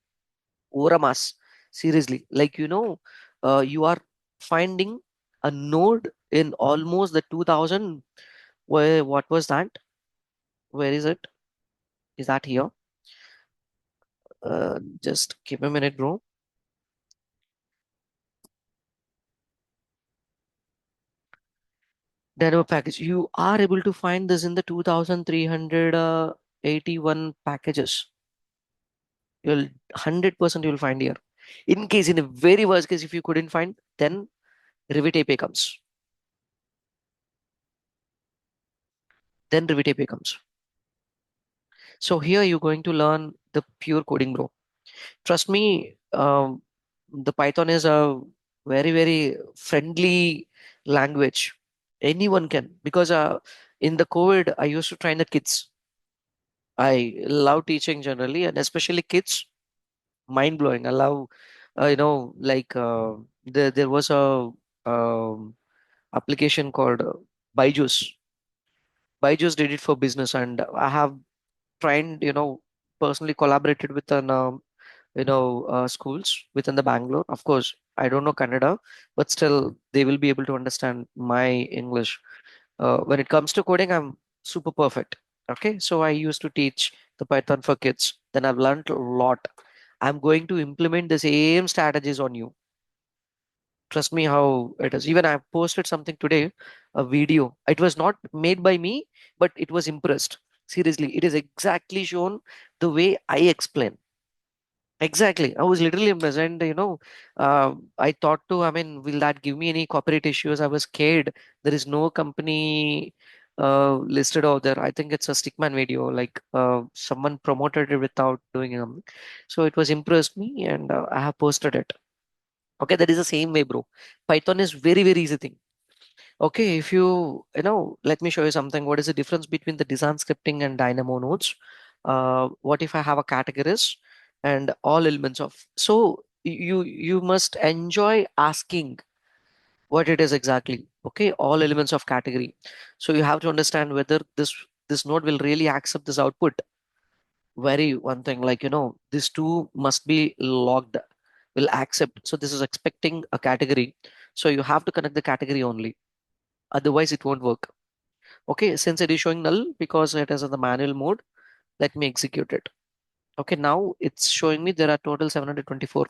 over a mass. Seriously, like you are finding a node in almost the 2000. Where what was that? Where is it? Is that here? Just give me a minute, bro. Dynamo package. You are able to find this in the 2381 packages. You'll 100% you'll find here. In case, in a very worst case, if you couldn't find, then Revit API comes. Then Revit API comes. So here you're going to learn the pure coding, bro. Trust me, the Python is a very, very friendly language. Anyone can, because in the COVID, I used to train the kids. I love teaching generally, and especially kids. Mind blowing. I love, like there was a um, application called Byju's. Byju's did it for business, and I have trained, personally collaborated with an schools within the Bangalore. Of course, I don't know Kannada, but still they will be able to understand my English. When it comes to coding, I'm super perfect. Okay, so I used to teach the Python for kids. Then I've learned a lot. I'm going to implement the same strategies on you. Trust me how it is. Even I posted something today, a video. It was not made by me, but it was impressed. Seriously, it is exactly shown the way I explain. Exactly. I was literally impressed. And, I thought to, I mean, will that give me any copyright issues? I was scared. There is no company listed out there. I think it's a stickman video, like someone promoted it without doing it. So it was impressed me and I have posted it. Okay, that is the same way, bro. Python is very, very easy thing. Okay, if let me show you something. What is the difference between the design scripting and dynamo nodes? What if I have a categories and all elements of, so you must enjoy asking what it is exactly. Okay, all elements of category. So you have to understand whether this node will really accept this output. Very one thing, like, these two must be logged, will accept. So this is expecting a category. So you have to connect the category only. Otherwise, it won't work. Okay, since it is showing null because it is in the manual mode, let me execute it. Okay, now it's showing me there are total 724,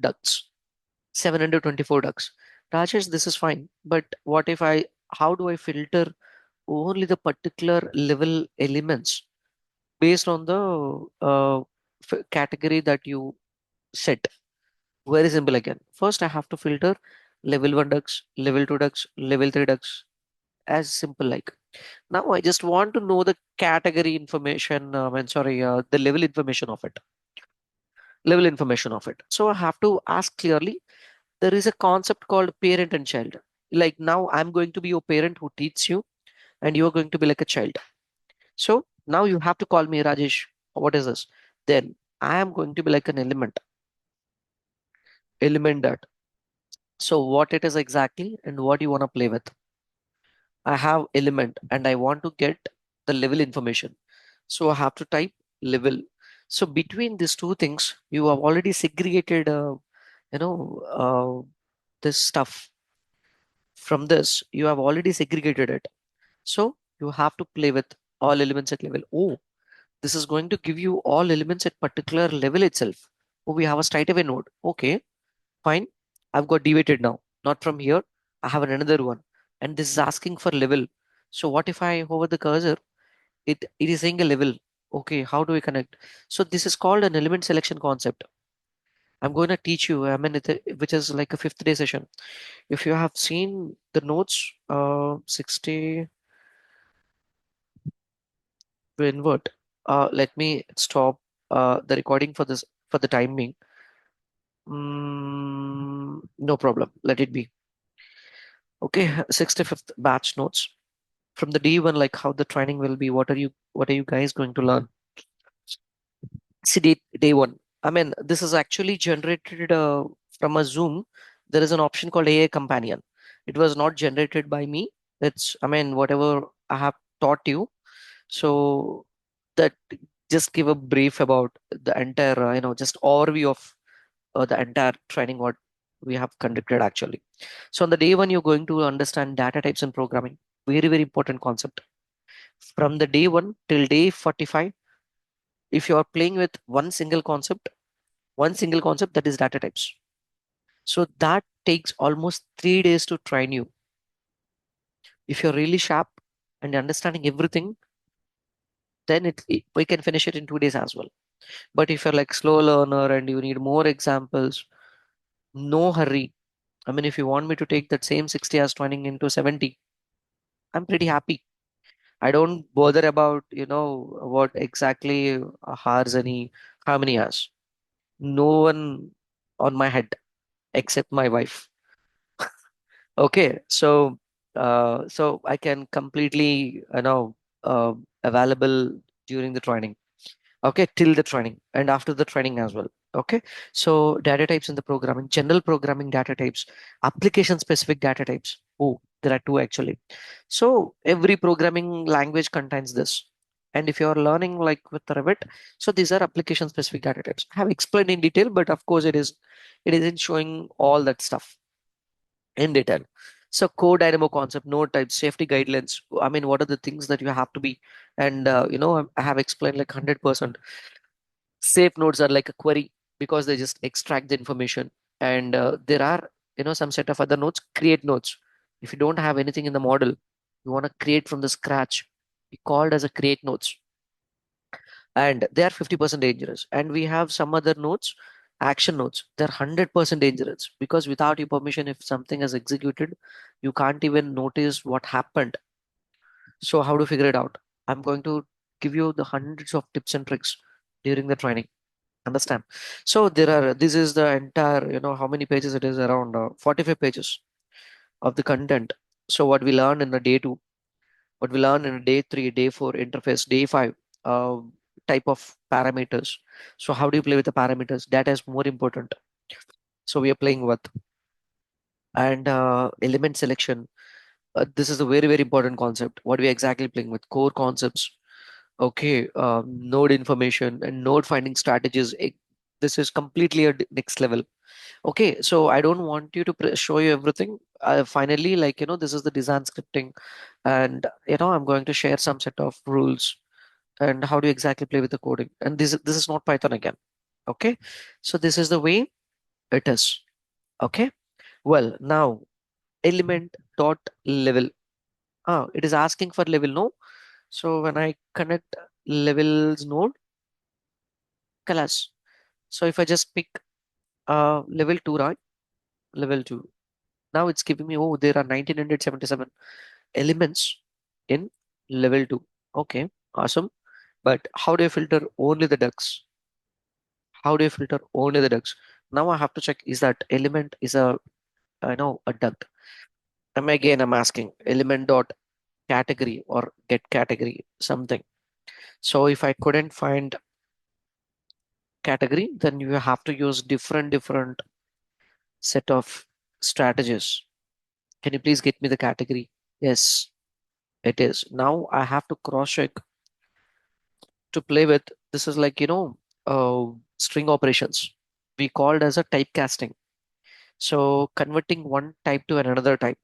ducks. 724 ducks. Rajesh, this is fine. But how do I filter only the particular level elements based on the category that you set? Very simple again. First, I have to filter level 1 ducks, level 2 ducks, level 3 ducks, as simple like. Now I just want to know the category information, the level information of it. So I have to ask clearly. There is a concept called parent and child. Like now I'm going to be your parent who teaches you, and you're going to be like a child. So now you have to call me Rajesh. What is this? Then I am going to be like an element that. So what it is exactly and what you want to play with. I have element and I want to get the level information. So I have to type level. So between these two things, you have already segregated, you know, this stuff. From this, you have already segregated it. So you have to play with all elements at level. Oh, this is going to give you all elements at particular level itself. Oh, we have a straight away node. Okay, fine. I've got deviated now. Not from here. I have another one. And this is asking for level. So what if I hover the cursor? It is saying a level. Okay, how do we connect? So this is called an element selection concept. I'm going to teach you, I mean, which is like a fifth day session. If you have seen the notes, 60 to invert. Let me stop the recording for this for the time being. No problem. Let it be. Okay, 65th batch notes from the day one, like how the training will be. What are you guys going to learn? See, day one. I mean, this is actually generated from a Zoom. There is an option called AI Companion. It was not generated by me. It's, I mean, whatever I have taught you. So that just give a brief about the entire, just overview of the entire training what we have conducted actually. So on the day one, you're going to understand data types and programming. Very, very important concept. From the day one till day 45, if you are playing with one single concept that is data types. So that takes almost 3 days to train you. If you're really sharp and understanding everything, then we can finish it in 2 days as well. But if you're like slow learner and you need more examples, no hurry. I mean, if you want me to take that same 60 hours training into 70, I'm pretty happy. I don't bother about, what exactly hours how many hours. No one on my head except my wife. Okay, so I can completely, available during the training. Okay, till the training and after the training as well. Okay, so data types in the programming, general programming data types, application specific data types. Oh, there are two actually. So every programming language contains this. And if you're learning like with Revit, so these are application specific data types. I have explained in detail, but of course it isn't showing all that stuff in detail. So core dynamo concept, node types, safety guidelines. I mean, what are the things that you have to be? And I have explained like 100%. Safe nodes are like a query because they just extract the information. And there are some set of other nodes, create nodes. If you don't have anything in the model, you want to create from the scratch. We called as a create nodes, and they are 50% dangerous. And we have some other nodes, action nodes. They're 100% dangerous because without your permission, if something is executed, you can't even notice what happened. So how to figure it out? I'm going to give you the hundreds of tips and tricks during the training. Understand? So this is the entire, how many pages it is, around 45 pages of the content. So what we learn in the day two, what we learn in day three, day four, interface, day five, uh, type of parameters. So how do you play with the parameters? Data is more important. So we are playing with, and element selection. This is a very, very important concept. What we are exactly playing with? Core concepts. Okay, node information and node finding strategies. This is completely a next level. Okay, so I don't want you to show you everything. Finally, like, this is the design scripting, and, I'm going to share some set of rules and how do you exactly play with the coding. And this is not Python again. Okay, so this is the way it is. Okay, well, now element dot level. It is asking for level, no? So when I connect levels node, class. So if I just pick level 2, right? Level 2. Now it's giving me, oh, there are 1977 elements in level 2. Okay, awesome. But how do I filter only the ducks? How do I filter only the ducks? Now I have to check, is that element is a duct. I'm asking element dot category or get category something. So if I couldn't find category, then you have to use different set of strategies. Can you please get me the category? Yes, it is. Now I have to cross check to play with. This is like, string operations. We called as a typecasting. So converting one type to another type.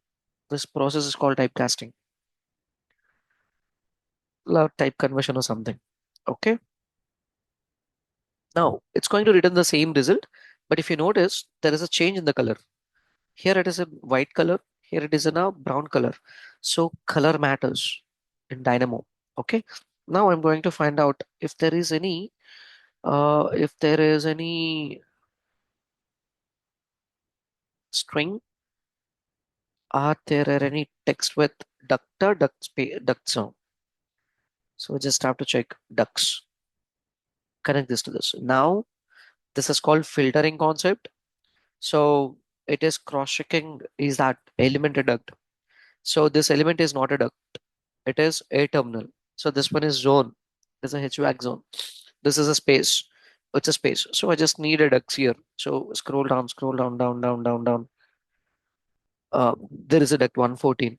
This process is called typecasting, type conversion or something. Okay. Now it's going to return the same result, but if you notice, there is a change in the color. Here it is a white color. Here it is in a brown color. So color matters in Dynamo. Okay. Now I'm going to find out if there is any string. Are there any text with ductor, duct sound? So we just have to check ducts. Connect this to this. Now this is called filtering concept. So it is cross-checking, is that element a duct? So this element is not a duct. It is a terminal. So this one is zone. This is a HVAC zone. This is a space. It's a space. So I just need a ducts here. So scroll down, down, down, down, down. There is a duct 114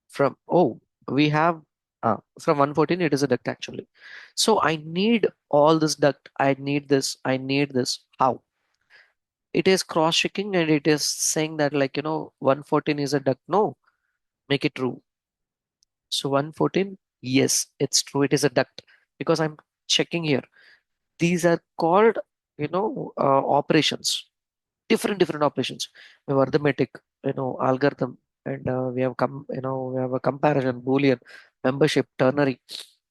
from, oh, we have from 114, it is a duct actually. So I need all this duct. I need this. I need this. How? It is cross-checking and it is saying that, like, 114 is a duct. No, make it true. So 114, yes, it's true. It is a duct because I'm checking here. These are called, operations, different operations. We have arithmetic, algorithm, and we have a comparison, Boolean, membership, ternary.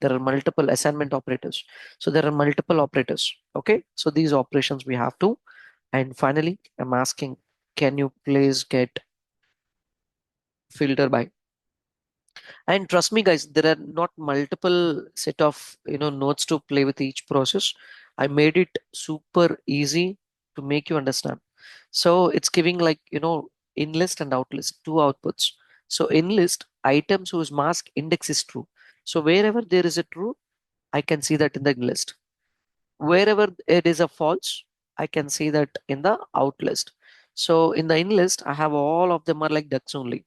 There are multiple assignment operators. So there are multiple operators. Okay. So these operations we have to. And finally, I'm asking, can you please get filter by? And trust me, guys, there are not multiple set of notes to play with each process. I made it super easy to make you understand. So it's giving like in list and out list, two outputs. So in list, items whose mask index is true. So wherever there is a true, I can see that in the list. Wherever it is a false, I can see that in the out list. So in the in list, I have all of them are like ducks only.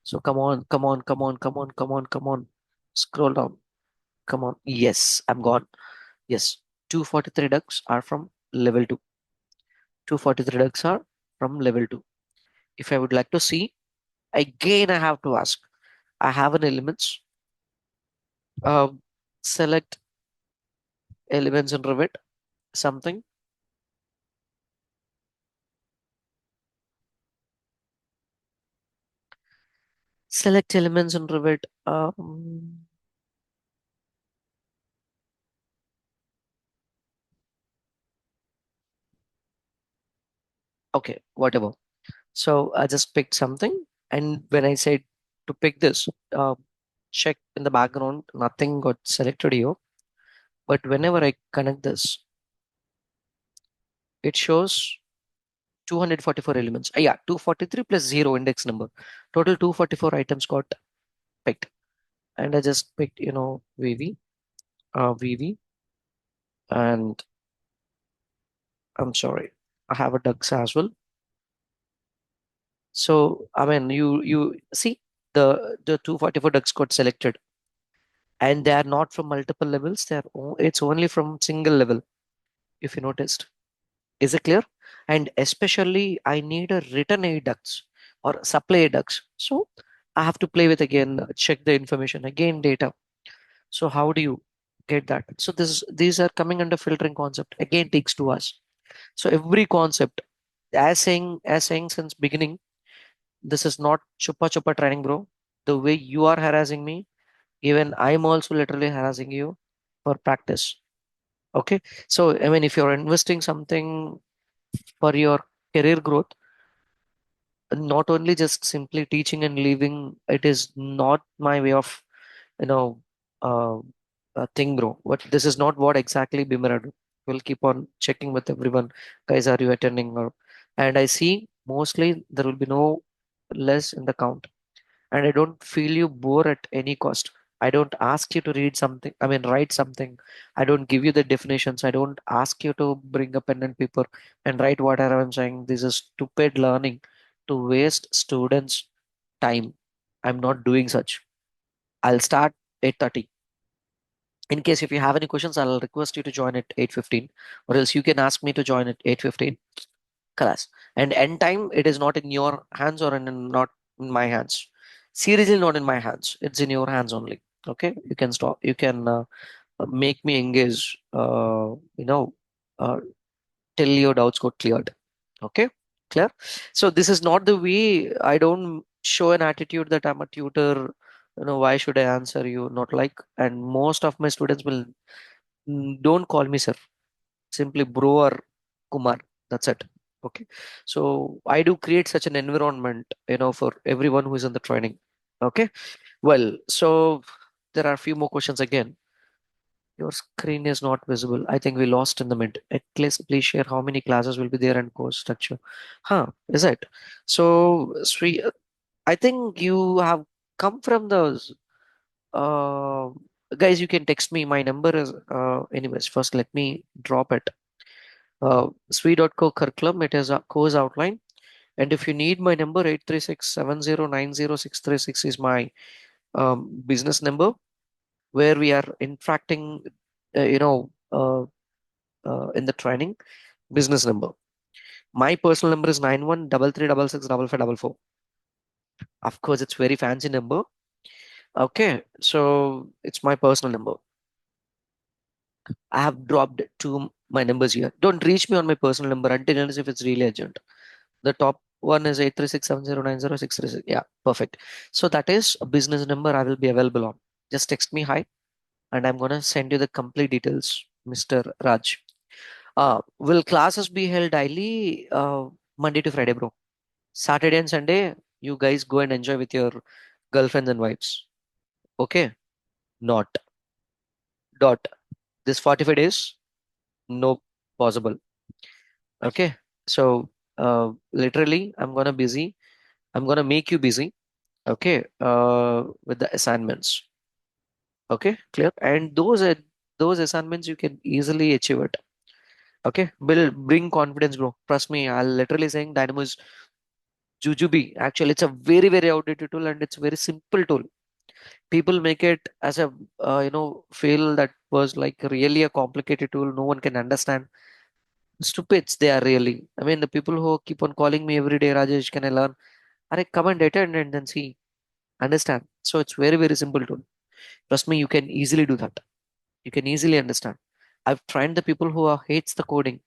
So come on, come on, come on, come on, come on, come on. Scroll down. Come on. Yes, I'm gone. Yes, 243 ducks are from level 2. 243 ducks are from level 2. If I would like to see, again, I have to ask. I have an elements. Um, Select elements in Revit, something. Select elements in Revit. Okay, whatever. So I just picked something, and when I said to pick this, uh, check in the background, nothing got selected here. But whenever I connect this, it shows 244 elements. Yeah, 243 plus 0 index number. Total 244 items got picked. And I just picked, VV, VV, and I'm sorry, I have a ducks as well. So I mean, you see the 244 ducks got selected, and they are not from multiple levels. It's only from single level. If you noticed, is it clear? And especially, I need a return A ducts or supply A ducts. So I have to play with again, check the information again, data. So how do you get that? So these are coming under filtering concept. Again, takes 2 hours. So every concept, as saying since beginning, this is not chupa chupa training, bro. The way you are harassing me, even I'm also literally harassing you for practice. Okay. So I mean, if you're investing something for your career growth, not only just simply teaching and leaving, it is not my way of, you know, uh, thing, bro. What this is not what exactly Bimera do. We'll keep on checking with everyone. Guys, are you attending? And I see mostly there will be no less in the count, and I don't feel you bore at any cost. I don't ask you to read something, I mean, write something. I don't give you the definitions. I don't ask you to bring a pen and paper and write whatever I'm saying. This is stupid learning to waste students' time. I'm not doing such. I'll start 8:30. In case if you have any questions, I'll request you to join at 8:15, or else you can ask me to join at 8:15 class. And end time, it is not in your hands or not in my hands. Seriously, not in my hands. It's in your hands only. Okay, you can stop. You can make me engage. Uh, till your doubts got cleared. Okay, clear. So this is not the way. I don't show an attitude that I'm a tutor. Why should I answer you? Not like. And most of my students will don't call me sir, simply bro or Kumar. That's it. Okay. So I do create such an environment, for everyone who is in the training. Okay. Well, so there are a few more questions again. Your screen is not visible. I think we lost in the mid. At least please share how many classes will be there and course structure. Huh, is it? So Sri, I think you have come from those uh guys, you can text me. My number is anyways, first let me drop it. Sri.co curriculum, it is a course outline. And if you need my number, 836-7090-636 is my business number, where we are interacting, in the training business number. My personal number is 9133665544. Of course, it's very fancy number. Okay, so it's my personal number. I have dropped my numbers here. Don't reach me on my personal number until unless if it's really urgent. The top one is 836-7090-636. Yeah, perfect. So that is a business number I will be available on. Just text me hi, and I'm gonna send you the complete details, Mr. Raj. Will classes be held daily, Monday to Friday, bro? Saturday and Sunday, you guys go and enjoy with your girlfriends and wives. Okay? Not. Dot. This 45 days, no possible. Okay? So, literally, I'm gonna busy. I'm gonna make you busy. Okay? With the assignments. Okay? Clear? And those assignments you can easily achieve it. Okay? Bring confidence, bro. Trust me. I'll literally saying Dynamo is Jujube. Actually, it's a very, very outdated tool and it's a very simple tool. People make it as a, feel that was like really a complicated tool. No one can understand. Stupids they are really. I mean, the people who keep on calling me every day, Rajesh, can I learn? Are come and attend and then see, understand. So it's very, very simple tool. Trust me, you can easily do that. You can easily understand. I've trained the people who are hates the coding.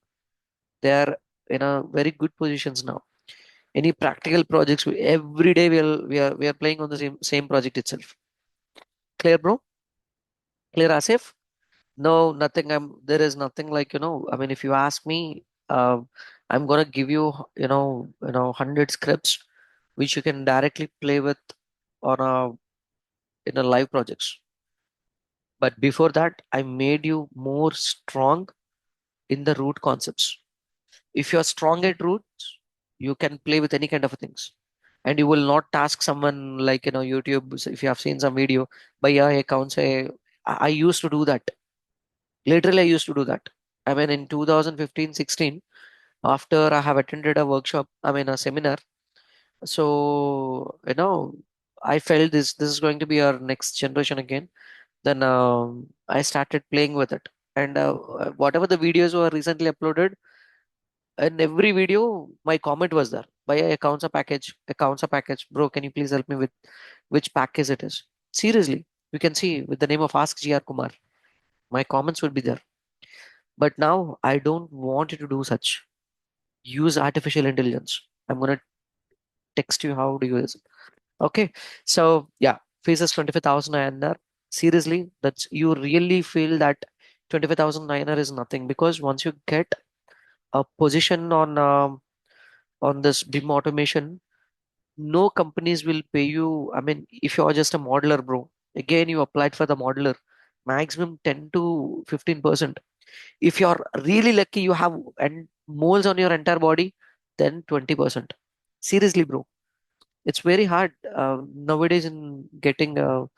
They are in a very good positions now. Any practical projects, every day we are playing on the same project itself. Clear, bro? Clear, Asif? No, nothing. There is nothing like, I mean, if you ask me, I'm gonna give you, 100 scripts which you can directly play with on in a live projects. But before that, I made you more strong in the root concepts. If you're strong at roots, you can play with any kind of things. And you will not task someone like, YouTube. If you have seen some video, by your account, say, I used to do that. Literally, I used to do that. I mean, in 2015, 16, after I have attended a workshop, I mean, a seminar. So, I felt this is going to be our next generation again. Then I started playing with it. And whatever the videos were recently uploaded, in every video, my comment was there. By accounts a package. Bro, can you please help me with which package it is? Seriously, you can see with the name of Ask GR Kumar. My comments will be there. But now I don't want you to do such. Use artificial intelligence. I'm gonna text you how to use it. Okay. So yeah, faces 25,000 INR. Seriously, that's you really feel that 25,000 INR is nothing because once you get a position on this BIM automation, no companies will pay you. I mean, if you're just a modeler, bro, again you applied for the modeler, maximum 10 to 15%. If you're really lucky, you have and moles on your entire body, then 20%. Seriously, bro, it's very hard nowadays in getting you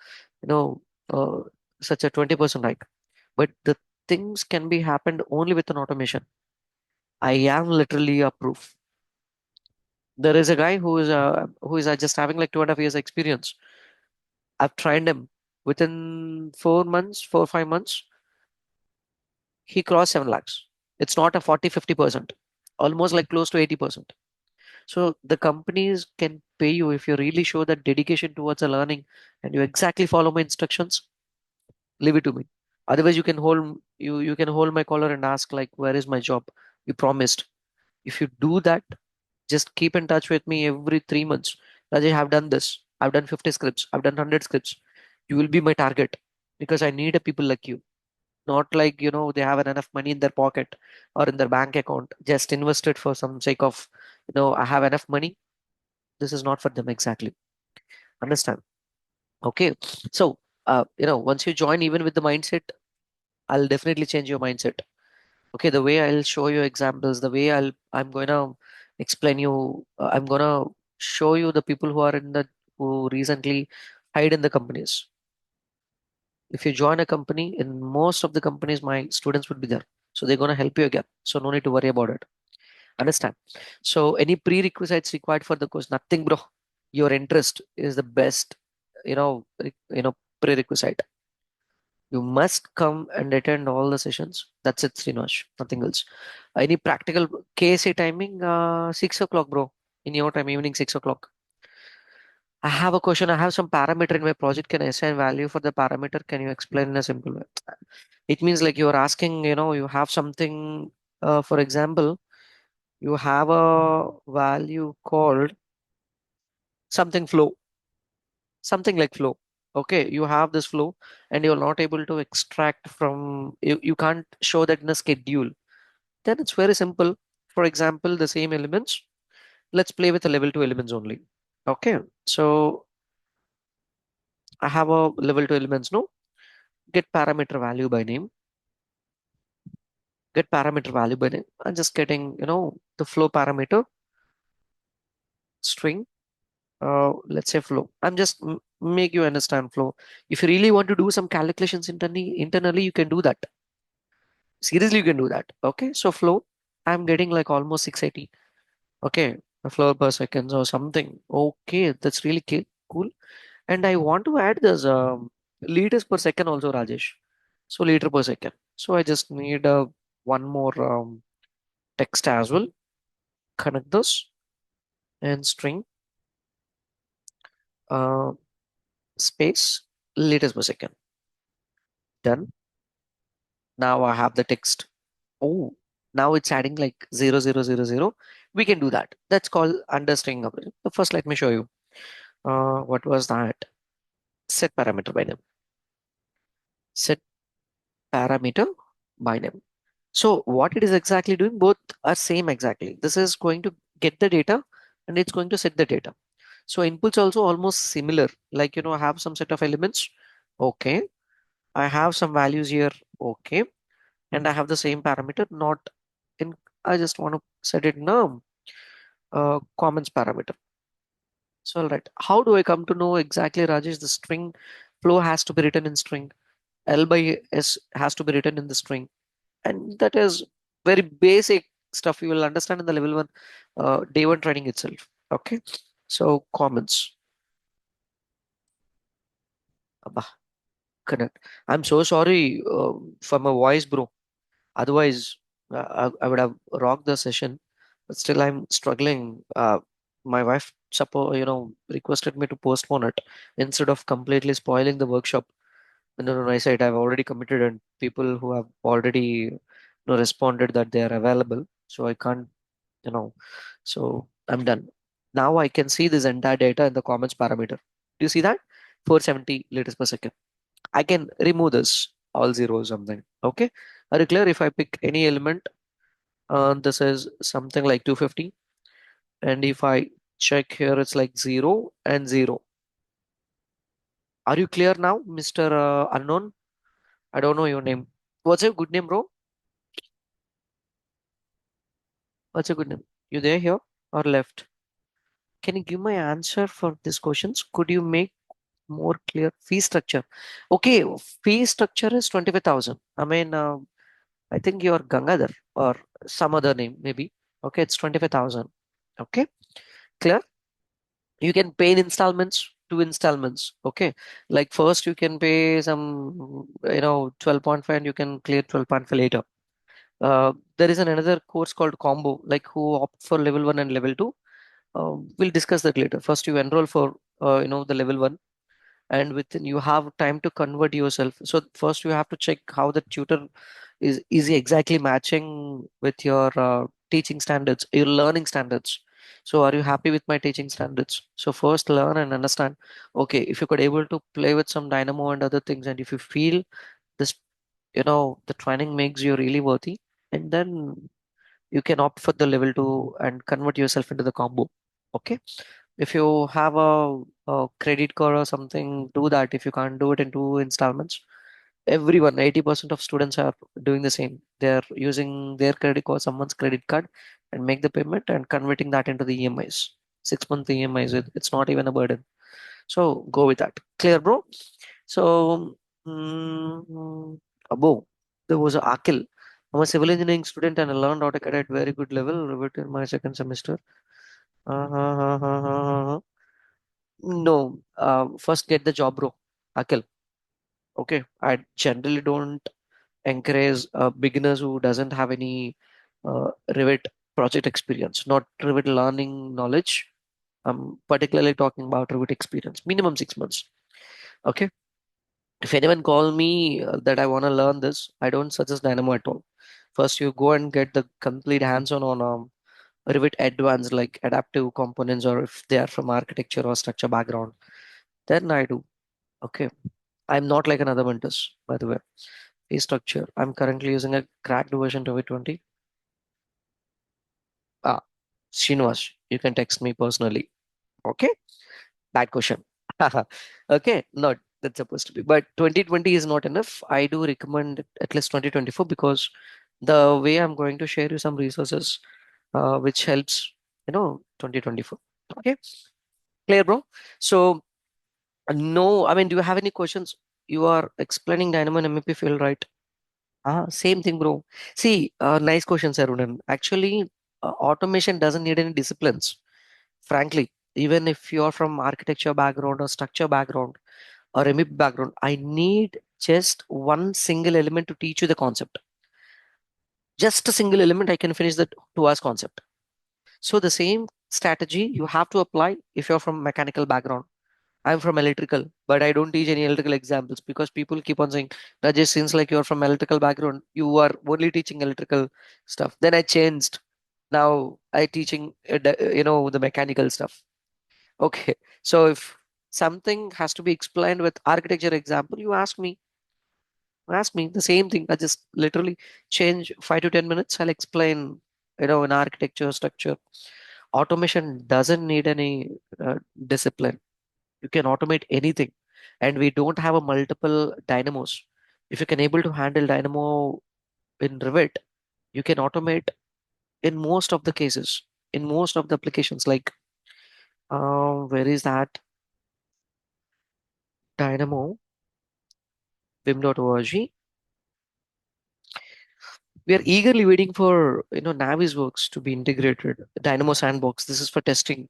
know uh, such a 20% hike. But the things can be happened only with an automation. I am literally a proof. There is a guy who is just having like 2.5 years experience. I've trained him. Within 4 months, 4 or 5 months, he crossed 7 lakhs. It's not a 40-50%, almost like close to 80%. So the companies can pay you if you really show that dedication towards a learning and you exactly follow my instructions, leave it to me. Otherwise, you can hold my collar and ask like, where is my job? You promised. If you do that, just keep in touch with me every 3 months. Rajay, I've done this. I've done 50 scripts. I've done 100 scripts. You will be my target because I need a people like you. Not like, they have enough money in their pocket or in their bank account, just invest it for some sake of, I have enough money. This is not for them exactly. Understand? Okay. So, once you join, even with the mindset, I'll definitely change your mindset. Okay. The way I'll show you examples, the way I'm going to explain you, I'm going to show you the people who recently hide in the companies. If you join a company, in most of the companies, my students would be there. So they're going to help you again. So no need to worry about it. Understand? So any prerequisites required for the course? Nothing, bro. Your interest is the best, prerequisite. You must come and attend all the sessions. That's it, Srinash. Nothing else. Any practical KSA timing? 6 o'clock, bro. In your time, evening 6 o'clock. I have a question. I have some parameter in my project. Can I assign value for the parameter? Can you explain in a simple way? It means like you're asking, you have something, for example, you have a value called something flow, something like flow. Okay, you have this flow and you're not able to extract from, you can't show that in a schedule. Then it's very simple. For example, the same elements, let's play with the level 2 elements only. Okay, so I have a level 2 elements, no? Get parameter value by name, get parameter value by name. I'm just getting, the flow parameter string, let's say flow. I'm just make you understand flow. If you really want to do some calculations internally, you can do that. Seriously, you can do that. Okay, so flow, I'm getting like almost 680. Okay, a flow per seconds or something. Okay, that's really cool. And I want to add this liters per second also, Rajesh. So liter per second. So I just need one more text as well. Connect this and string uh, space liters per second. Done. Now I have the text. Oh, now it's adding like 0000. We can do that. That's called under string operation. So first, let me show you. What was that? Set parameter by name. Set parameter by name. So what it is exactly doing, both are same exactly. This is going to get the data and it's going to set the data. So inputs also almost similar. Like, I have some set of elements. Okay. I have some values here. Okay. And I have the same parameter, not in, I just want to set it in a comments parameter. So, all right. How do I come to know exactly, Rajesh, the string flow has to be written in string. L by S has to be written in the string. And that is very basic stuff you will understand in the level one, day one training itself. Okay. So comments. Abba, connect. I'm so sorry for my voice, bro. Otherwise, I would have rocked the session, but still I'm struggling. My wife, requested me to postpone it instead of completely spoiling the workshop. And then I said I've already committed, and people who have already, responded that they are available, so I can't, you know, so I'm done. Now I can see this entire data in the comments parameter. Do you see that? 470 liters per second. I can remove this all zeros something. Okay. Are you clear? If I pick any element, this is something like 250. And if I check here, it's like 0 and 0. Are you clear now, Mr. Unknown? I don't know your name. What's your good name, bro? What's your good name? You there here or left? Can you give my answer for these questions? Could you make more clear fee structure? Okay, fee structure is 25,000. I mean, I think you're Gangadhar or some other name, maybe. Okay, it's 25,000. Okay, clear? You can pay in installments, two installments. Okay, like first you can pay some, 12.5 and you can clear 12.5 later. There is another course called combo, like who opt for level one and level two. We'll discuss that later. First, you enroll for, the level one, and within you have time to convert yourself. So first you have to check how the tutor is he exactly matching with your teaching standards, your learning standards. So are you happy with my teaching standards? So first learn and understand. Okay, if you could able to play with some dynamo and other things, and if you feel this, the training makes you really worthy, and then you can opt for the level 2 and convert yourself into the combo. Okay, if you have a credit card or something, do that. If you can't do it in two installments, everyone, 80% of students are doing the same. They're using their credit card, someone's credit card, and make the payment and converting that into the EMIs. 6 month EMIs, it's not even a burden. So go with that. Clear, bro? So, above, there was a Akil. I'm a civil engineering student and I learned AutoCAD at very good level, Revit in my second semester. No, first get the job, bro. Akil. Okay, I generally don't encourage beginners who doesn't have any Revit project experience, not Revit learning knowledge. I'm particularly talking about Revit experience, minimum 6 months. Okay, if anyone call me that I want to learn this, I don't suggest Dynamo at all. First, you go and get the complete hands-on on Revit advanced, like adaptive components, or if they are from architecture or structure background, then I do. Okay, I'm not like another mentors, by the way. Fee structure. I'm currently using a cracked version 2020. Ah, Srinivas, you can text me personally. Okay, bad question. Okay, not that's supposed to be. But 2020 is not enough. I do recommend at least 2024 because the way I'm going to share you some resources which helps, 2024. Okay, clear, bro? So, no, I mean, do you have any questions? You are explaining Dynamo and MEP field, right? Same thing, bro. See, nice question, Sarunan. Actually, automation doesn't need any disciplines. Frankly, even if you're from architecture background or structure background or MEP background, I need just one single element to teach you the concept. Just a single element, I can finish the 2 hours concept. So the same strategy you have to apply if you're from mechanical background. I'm from electrical, but I don't teach any electrical examples because people keep on saying, Rajesh, seems like you're from electrical background. You are only teaching electrical stuff. Then I changed. Now I teaching, the mechanical stuff. Okay. So if something has to be explained with architecture example, you ask me the same thing. I just literally change 5 to 10 minutes. I'll explain, in architecture structure. Automation doesn't need any discipline. You can automate anything, and we don't have a multiple dynamos. If you can able to handle dynamo in Revit, you can automate in most of the cases, in most of the applications. Like, where is that dynamo? Vim.org. We are eagerly waiting for Navisworks to be integrated. Dynamo Sandbox. This is for testing.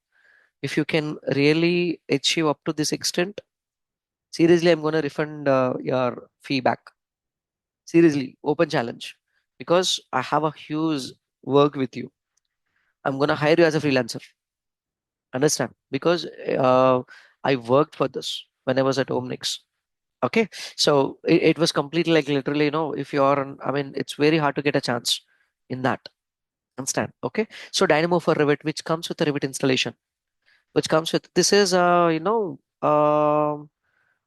If you can really achieve up to this extent, seriously, I'm gonna refund your feedback. Seriously, open challenge. Because I have a huge work with you. I'm gonna hire you as a freelancer. Understand? Because I worked for this when I was at Omnix. Okay, so it was completely like literally, if you're on, I mean, it's very hard to get a chance in that. Understand? Okay, so Dynamo for Revit, which comes with a Revit installation, which comes with this is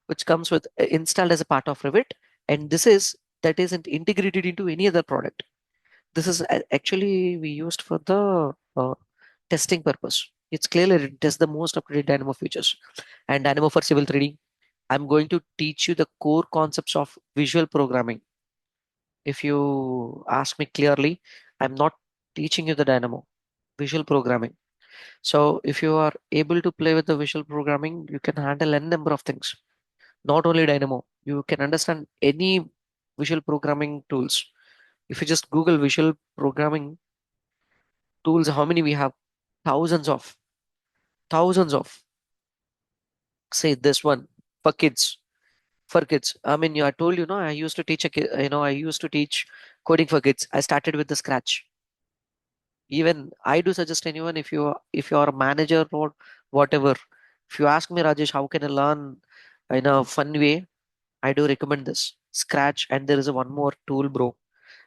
which comes with installed as a part of Revit, and this is that isn't integrated into any other product. This is actually we used for the testing purpose. It's clearly it tests the most up-to-date Dynamo features. And Dynamo for Civil 3D, I'm going to teach you the core concepts of visual programming. If you ask me clearly, I'm not teaching you the Dynamo, visual programming. So if you are able to play with the visual programming, you can handle n number of things. Not only Dynamo, you can understand any visual programming tools. If you just Google visual programming tools, how many we have? Thousands of, thousands of. Say this one for kids, for kids. I mean, I told you, no, I used to teach I used to teach coding for kids. I started with the scratch. Even I do suggest anyone, if you are a manager or whatever, if you ask me, Rajesh, how can I learn in a fun way? I do recommend this scratch, and there is a one more tool, bro,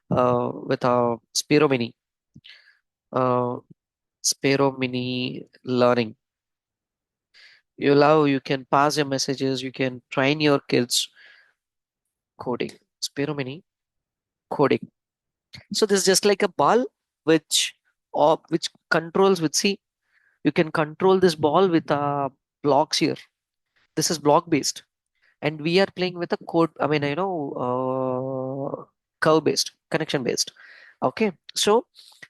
with a Spiro Mini, uh, Spiro Mini Learning. You can pass your messages, you can train your kids coding. Spiro Mini coding. So this is just like a ball which controls with see, you can control this ball with blocks here. This is block based, and we are playing with a code. I mean, curve based, connection based. Okay, so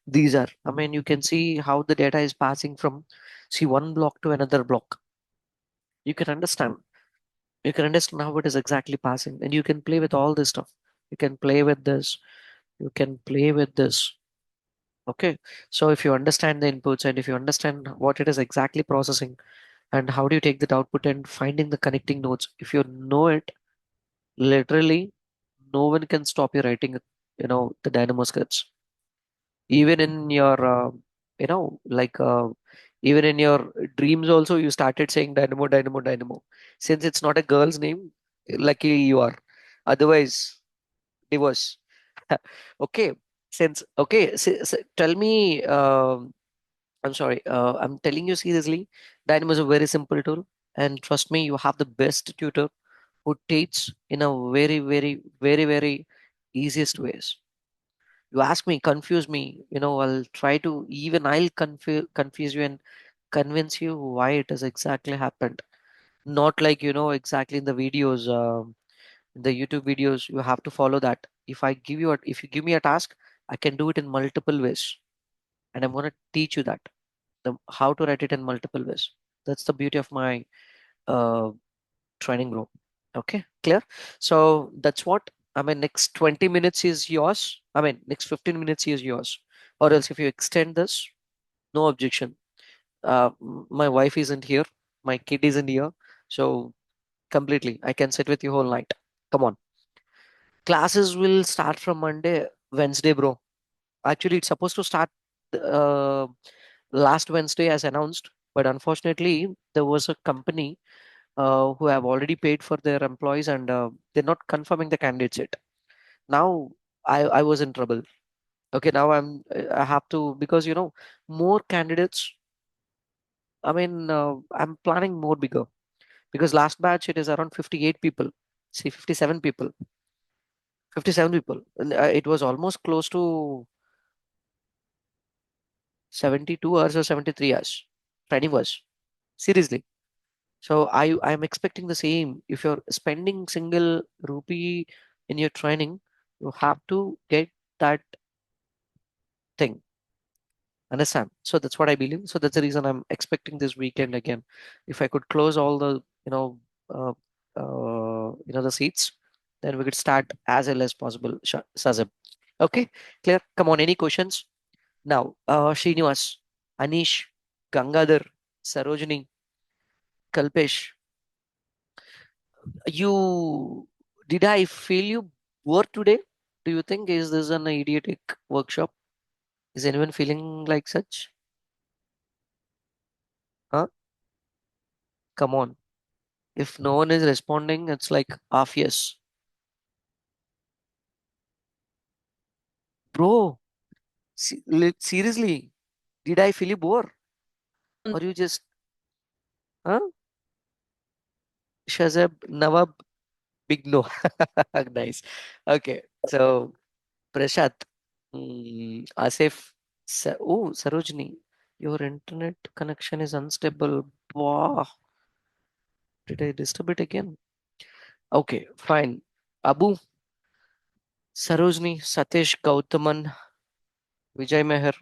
these are. I mean, you can see how the data is passing from see one block to another block. You can understand. You can understand how it is exactly passing, and you can play with all this stuff. You can play with this. You can play with this. Okay, so if you understand the inputs and if you understand what it is exactly processing and how do you take that output and finding the connecting nodes, if you know it, literally no one can stop you writing, the Dynamo scripts. Even in your, like, even in your dreams also, you started saying Dynamo, Dynamo, Dynamo. Since it's not a girl's name, lucky you are. Otherwise, divorce. Okay, tell me, I'm sorry. I'm telling you seriously, Dynamo is a very simple tool, and trust me, you have the best tutor who teaches in a very, very, very, very easiest ways. You ask me, confuse me, I'll try to even I'll confuse you and convince you why it has exactly happened. Not like exactly in the videos, in the YouTube videos, you have to follow that. If you give me a task, I can do it in multiple ways, and I'm gonna teach you that how to write it in multiple ways. That's the beauty of my uh, training room. Okay, clear? So that's what I mean. Next 20 minutes is yours. I mean, next 15 minutes is yours. Or else if you extend this, no objection. My wife isn't here, my kid isn't here, so completely I can sit with you whole night. Come on. Classes will start from Monday, Wednesday, bro. Actually, it's supposed to start uh, last Wednesday as announced, but unfortunately, there was a company who have already paid for their employees, and they're not confirming the candidates yet. Now, I was in trouble. Okay, now I have to, because more candidates. I mean, I'm planning more bigger, because last batch it is around 58 people. See, 57 people, 57 people. And, it was almost close to 72 hours or 73 hours. Training was seriously. So I'm expecting the same. If you're spending single rupee in your training, you have to get that thing. Understand? So that's what I believe. So that's the reason I'm expecting this weekend again. If I could close all the uh, the seats, then we could start as early as possible. Sazib. Okay, clear. Come on. Any questions now? Srinivas, Anish, Gangadhar, Sarojini, Kalpesh. You did I feel you bored today? Do you think is this an idiotic workshop? Is anyone feeling like such? Huh? Come on. If no one is responding, it's like half yes. Bro, seriously, did I feel you bore? Or you just, huh? Shazab, Nawab, big no. Nice. Okay, so Prashant, Asif, Sarojini, your internet connection is unstable. Wow, did I disturb it again? Okay, fine. Abu, Sarojini, Satish, Gautaman, Vijay Meher.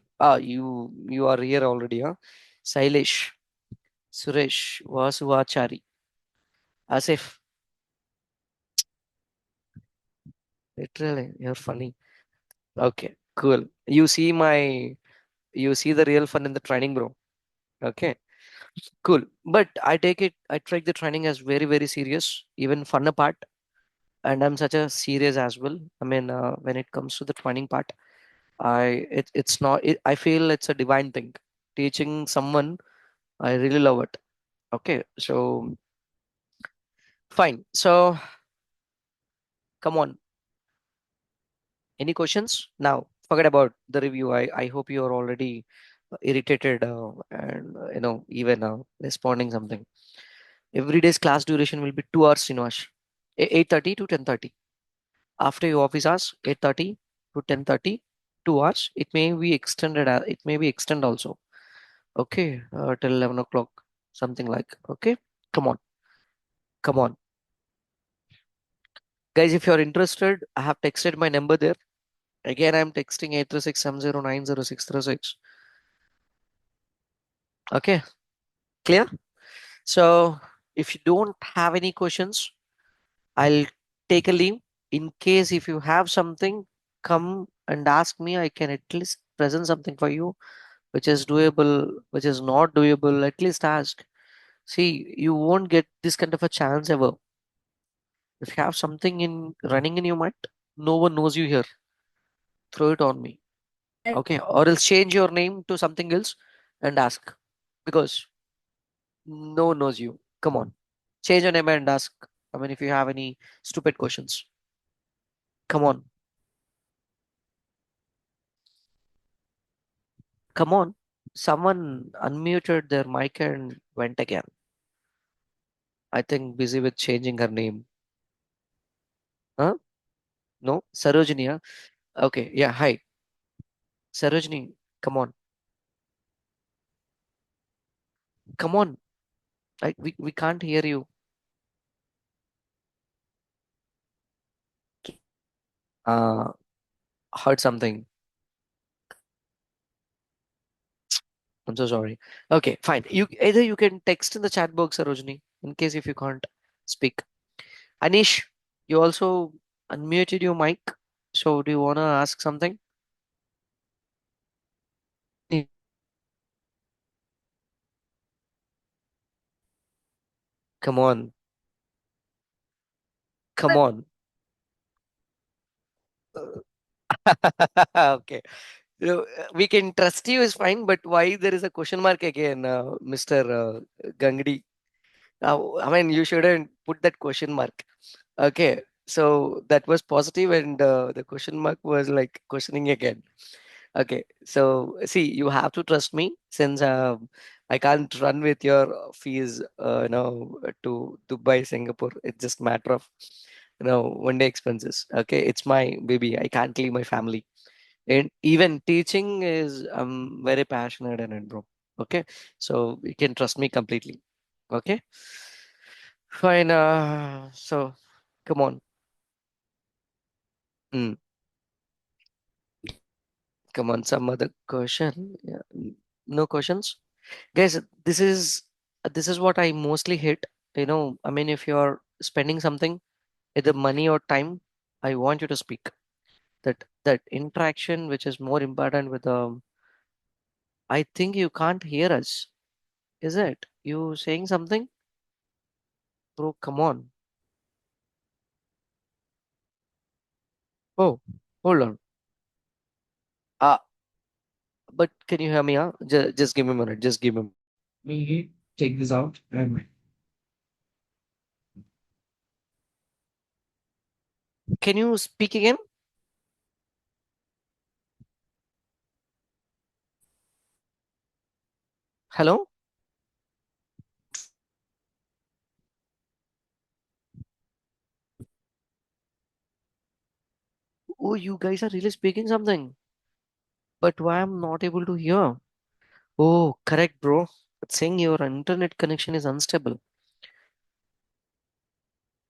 You are here already, huh? Sailesh, Suresh, Vasuvachari, Asif. Literally, you're funny. Okay, cool. You see the real fun in the training, bro. Okay, cool. But I take the training as very, very serious, even fun part. And I'm such a serious as well. I mean, when it comes to the training part, it's not, I feel it's a divine thing. Teaching someone, I really love it. Okay, so fine. So come on, any questions now? Forget about the review. I hope you are already irritated and even responding something. Every day's class duration will be 2 hours, Sinash. 8:30 to 10:30. After your office hours, 8:30 to 10:30, 2 hours. It may be extended. It may be extended also. Okay, till 11 o'clock, something like. Okay, come on, come on, guys. If you're interested, I have texted my number there. Again, I'm texting 83670900636. Okay, clear? So if you don't have any questions, I'll take a leave. In case if you have something, come and ask me. I can at least present something for you, which is doable, which is not doable. At least ask. See, you won't get this kind of a chance ever. If you have something in running in your mind, no one knows you here. Throw it on me. Okay, or else change your name to something else and ask, because no one knows you. Come on, change your name and ask. I mean, if you have any stupid questions, come on, come on. Someone unmuted their mic and went again. I think busy with changing her name. Huh? No, Sarojini. Huh? Okay, yeah. Hi, Sarojini. Come on, come on. We can't hear you. Uh, heard something. I'm so sorry. Okay, fine. You can text in the chat box, Sarojini, in case if you can't speak. Anish, you also unmuted your mic. So do you wanna ask something? Come on, come on. Okay. So, we can trust you is fine, but why there is a question mark again, Mr. Gangdi? I mean, you shouldn't put that question mark. Okay. So that was positive, and the question mark was like questioning again. Okay. So see, you have to trust me since I can't run with your fees, to Dubai, Singapore. It's just matter of, 1 day expenses. Okay. It's my baby. I can't leave my family. And even teaching is, I'm very passionate in it, bro. Okay. So you can trust me completely. Okay. Fine. So come on. Mm, come on. Some other question. Yeah. No questions, guys. This is what I mostly hate. I mean, if you're spending something, either money or time, I want you to speak. That interaction, which is more important with I think you can't hear us. Is it? You saying something? Bro, come on. Oh, hold on. Uh, but can you hear me? Just give me a minute. Just give me a minute. We take this out and can you speak again? Hello? Oh, you guys are really speaking something. But why I'm not able to hear? Oh, correct, bro. It's saying your internet connection is unstable.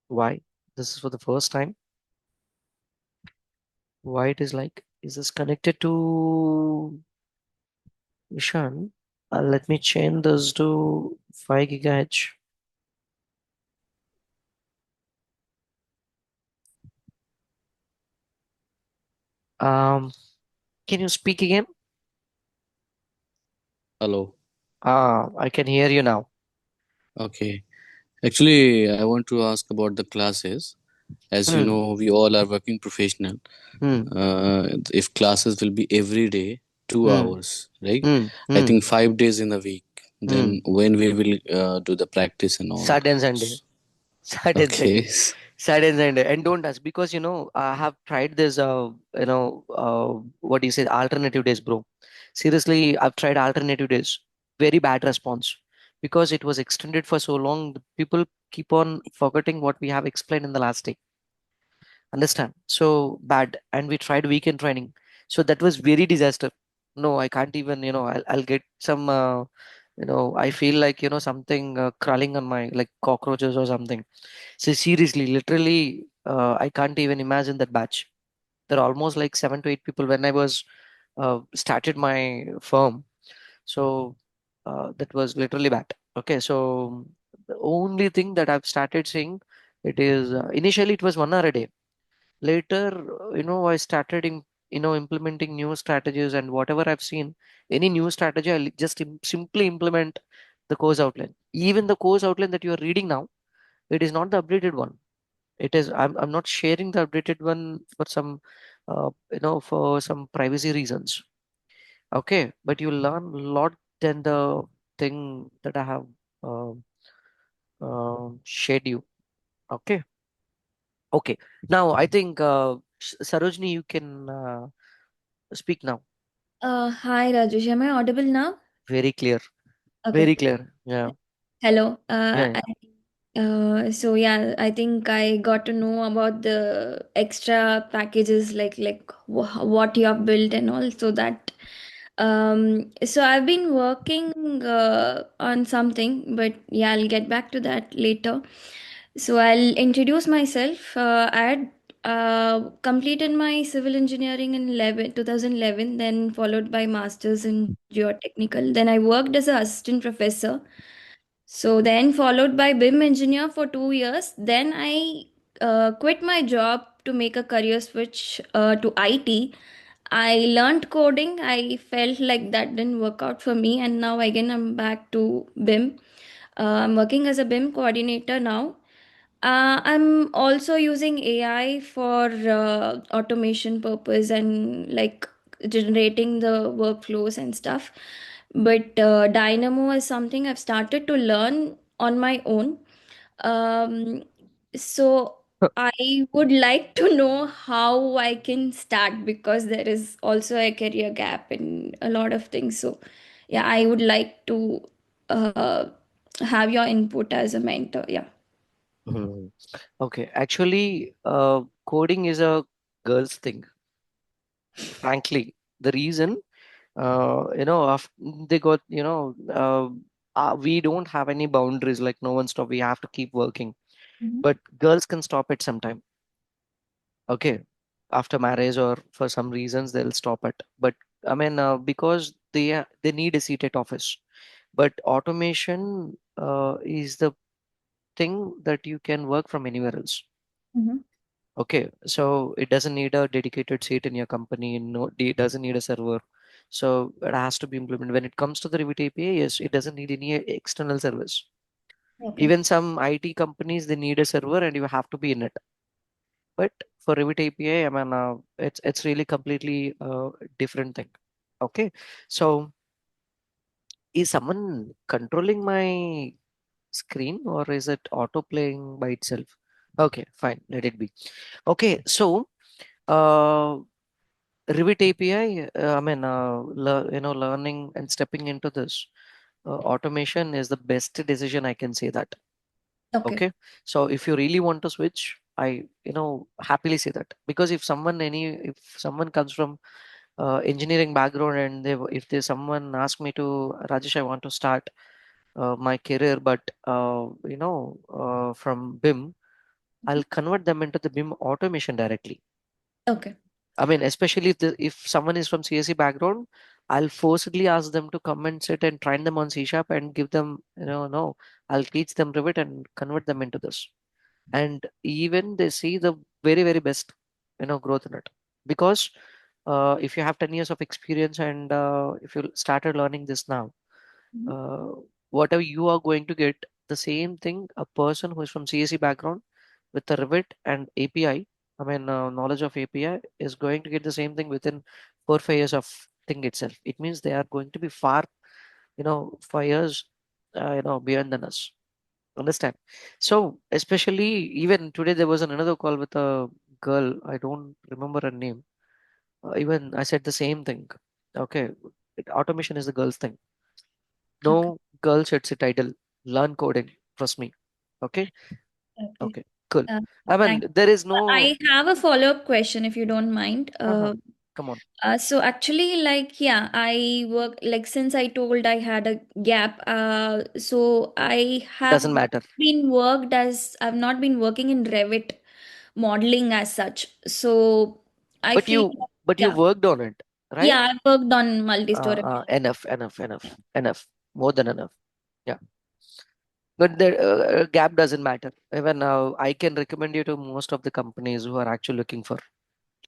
Why? This is for the first time. Why it is like, is this connected to Ishan? Let me change this to 5 gigahertz. Um, can you speak again? Hello. I can hear you now. Okay. Actually, I want to ask about the classes. As you Hmm. know, we all are working professional. Hmm. If classes will be every day, two Hmm. hours, right? Hmm. I Hmm. think 5 days in a week. Hmm. Then when we will do the practice and all. Saturday and Sunday. S- Saturday and Okay. Sunday. Saturday and Sunday. And don't ask because I have tried this what do you say, alternative days, bro. Seriously, I've tried alternative days. Very bad response. Because it was extended for so long, the people keep on forgetting what we have explained in the last day. Understand? So bad. And we tried weekend training. So that was very disaster. No, I can't even, I'll get some I feel like, something crawling on my like cockroaches or something. So seriously, literally, I can't even imagine that batch. There are almost like 7 to 8 people when I was started my firm. So that was literally bad. Okay, so the only thing that I've started seeing, it is initially it was 1 hour a day. Later, I started implementing new strategies, and whatever I've seen, any new strategy, I'll just simply implement the course outline. Even the course outline that you are reading now, it is not the updated one. It is, I'm not sharing the updated one for some for some privacy reasons. Okay, but you learn a lot than the thing that I have um shared you. Okay. Okay, now I think Sarojini, you can speak now. Hi Rajesh, am I audible now? Very clear. Okay. Very clear. Yeah. Hello. Yeah. Yeah. So yeah, I think I got to know about the extra packages like what you have built and all. So that so I've been working on something, but yeah, I'll get back to that later. So I'll introduce myself. I had completed my civil engineering in 2011, then followed by masters in geotechnical. Then I worked as an assistant professor, so then followed by BIM engineer for 2 years. Then I quit my job to make a career switch to IT. I learned coding. I felt like that didn't work out for me, and now again I'm back to BIM. I'm working as a BIM coordinator now. I'm also using AI for automation purpose and like generating the workflows and stuff. But Dynamo is something I've started to learn on my own. So I would like to know how I can start, because there is also a career gap in a lot of things. So yeah, I would like to uh, have your input as a mentor. Yeah. Mhm. Okay, actually, coding is a girl's thing. Frankly, the reason, they got, we don't have any boundaries, like no one stop. We have to keep working, Mhm. but girls can stop it sometime. Okay, after marriage or for some reasons they'll stop it. But I mean, because they need a seated office. But automation is the thing that you can work from anywhere else. Mhm. Okay, so it doesn't need a dedicated seat in your company. No, it doesn't need a server. So it has to be implemented. When it comes to the Revit API, yes, it doesn't need any external service. Okay. Even some IT companies, they need a server and you have to be in it. But for Revit API, I mean, it's really completely different thing. Okay, so is someone controlling my screen or is it auto playing by itself? Okay, fine, let it be. Okay, so uh, Revit API, I mean, learning and stepping into this automation is the best decision, I can say that. Okay. Okay, so if you really want to switch, I, happily say that, because if someone comes from engineering background and if there's someone ask me to, Rajesh, I want to start my career, but from BIM, I'll convert them into the BIM automation directly. Okay. I mean, especially if someone is from CSE background, I'll forcibly ask them to come and sit and train them on C sharp and give them, no, I'll teach them Revit and convert them into this. And even they see the very, very best, growth in it. Because if you have 10 years of experience and if you started learning this now, Mhm. uh, whatever you are going to get, the same thing a person who is from CSE background with the Revit and API, I mean, knowledge of API is going to get the same thing within 4 5 years of thing itself. It means they are going to be far, 5 years, beyond than us. Understand? So, especially even today, there was another call with a girl. I don't remember her name. Even I said the same thing. Okay, automation is the girl's thing. Okay. No girl should sit idle. Learn coding. Trust me. Okay. Okay. Okay. Cool. Uh, I mean, Thank you. there is no. I have a follow-up question if you don't mind. Uh-huh. Come on. So actually, like, yeah, I work like since I told I had a gap. So I have Doesn't not matter. been worked as I've not been working in Revit modeling as such. So I But feel, you yeah, worked on it, right? yeah, I've worked on multi-story building. Enough. Enough. Enough. Enough. More than enough. Yeah. But the gap doesn't matter. Even I can recommend you to most of the companies who are actually looking for.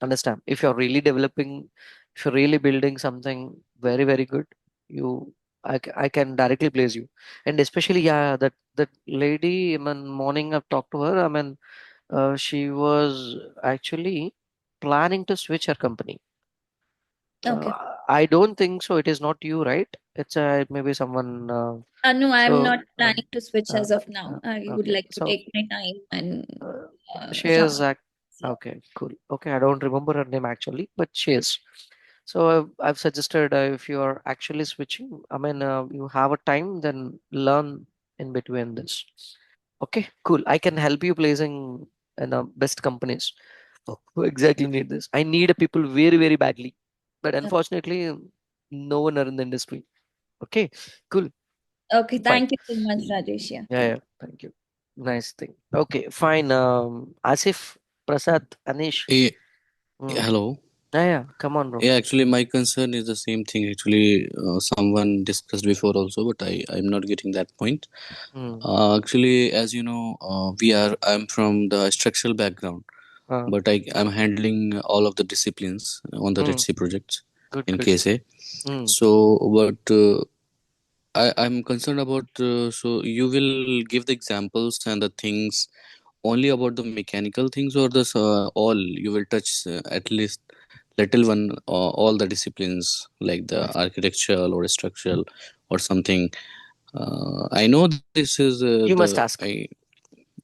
Understand? If you're really developing, if you're really building something very, very good, you, I can directly place you. And especially, yeah, that lady, I mean, morning I've talked to her. I mean, she was actually planning to switch her company. Okay. I don't think so. It is not you, right? It's maybe someone. No, I'm not So, planning to switch uh, as of now. I would okay. like to So take my time and uh, she sharpen. is okay, cool. Okay, I don't remember her name actually, but she is. So I've suggested if you are actually switching, I mean, you have a time, then learn in between this. Okay, cool. I can help you placing in the best companies who exactly need this. I need a people very, very badly, but unfortunately, no one are in the industry. Okay, cool, Okay, fine. thank you so much, Rajesh. Yeah, Yeah, thank yeah. Thank you. Nice thing. Okay, fine. Asif, Prasad, Anish. Eh, Mm. Hello. Yeah, yeah. Come on, bro. Yeah, actually, my concern is the same thing. Actually, someone discussed before also, but I'm not getting that point. Mm. Actually, as you know, I'm from the structural background, Uh, but I'm handling all of the disciplines on the Red mm. Sea projects Good, in good. KSA. Mm. So, but I'm concerned about so you will give the examples and the things only about the mechanical things, or this all you will touch at least little one all the disciplines like the architectural or structural or something. I know this is You the must I ask. yeah.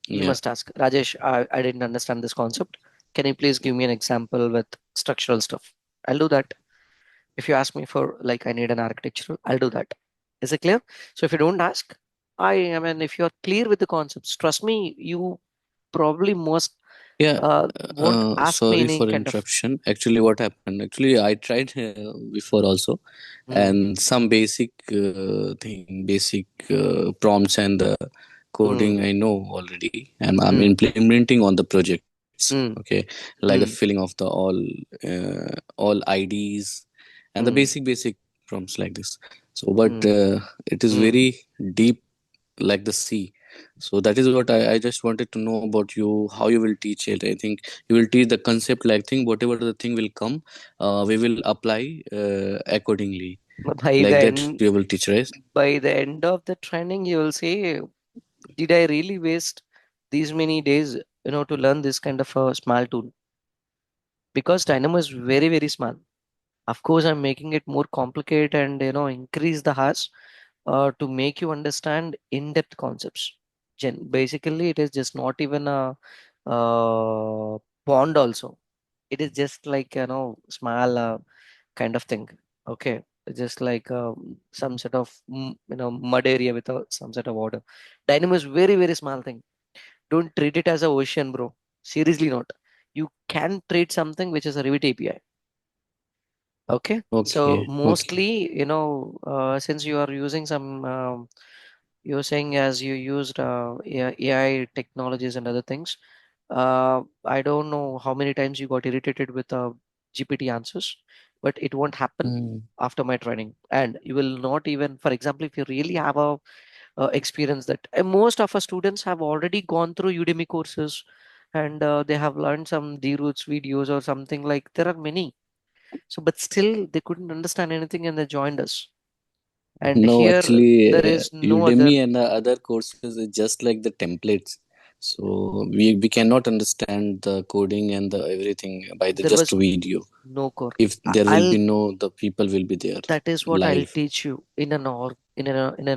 You must ask. Rajesh, I didn't understand this concept. Can you please give me an example with structural stuff? I'll do that. If you ask me for like I need an architectural, I'll do that. Is it clear? So if you don't ask, I mean if you're clear with the concepts, trust me, you probably most Yeah, won't ask me sorry any for kind of interruption. Actually, what happened? Actually, I tried before also, mm, and some basic basic prompts and the coding mm, I know already, and I'm mm, implementing on the projects. Okay, mm, like the filling mm, of the all IDs and the mm, basic prompts like this. So, but mm, it is mm. very deep like the sea. So that is what I just wanted to know about you, how you will teach it. I think you will teach the concept like thing, whatever the thing will come, we will apply accordingly. By the Like that end you will teach, right? by the end of the training, you will say, did I really waste these many days, to learn this kind of a small tool? Because Dynamo is very, very small. Of course, I'm making it more complicated and increase the hash to make you understand in-depth concepts. Basically, it is just not even a pond. Also, it is just like small kind of thing. Okay, just like some sort of mud area with some sort of water. Dynamo is very, very small thing. Don't treat it as a ocean, bro. Seriously, not. You can treat something which is a Revit API. Okay, so Okay, okay. mostly, since you are using some, you're saying as you used AI technologies and other things, I don't know how many times you got irritated with GPT answers, but it won't happen Hmm. after my training. And you will not even, for example, if you really have a experience that most of our students have already gone through Udemy courses and they have learned some D roots videos or something like there are many so, but still, they couldn't understand anything and they joined us. And No, here, actually, there is no other. Udemy and the other courses is just like the templates. So we cannot understand the coding and the everything by the There just was video. no core. If there will I'll. be no, the people will be there That is what I'll live. teach you in an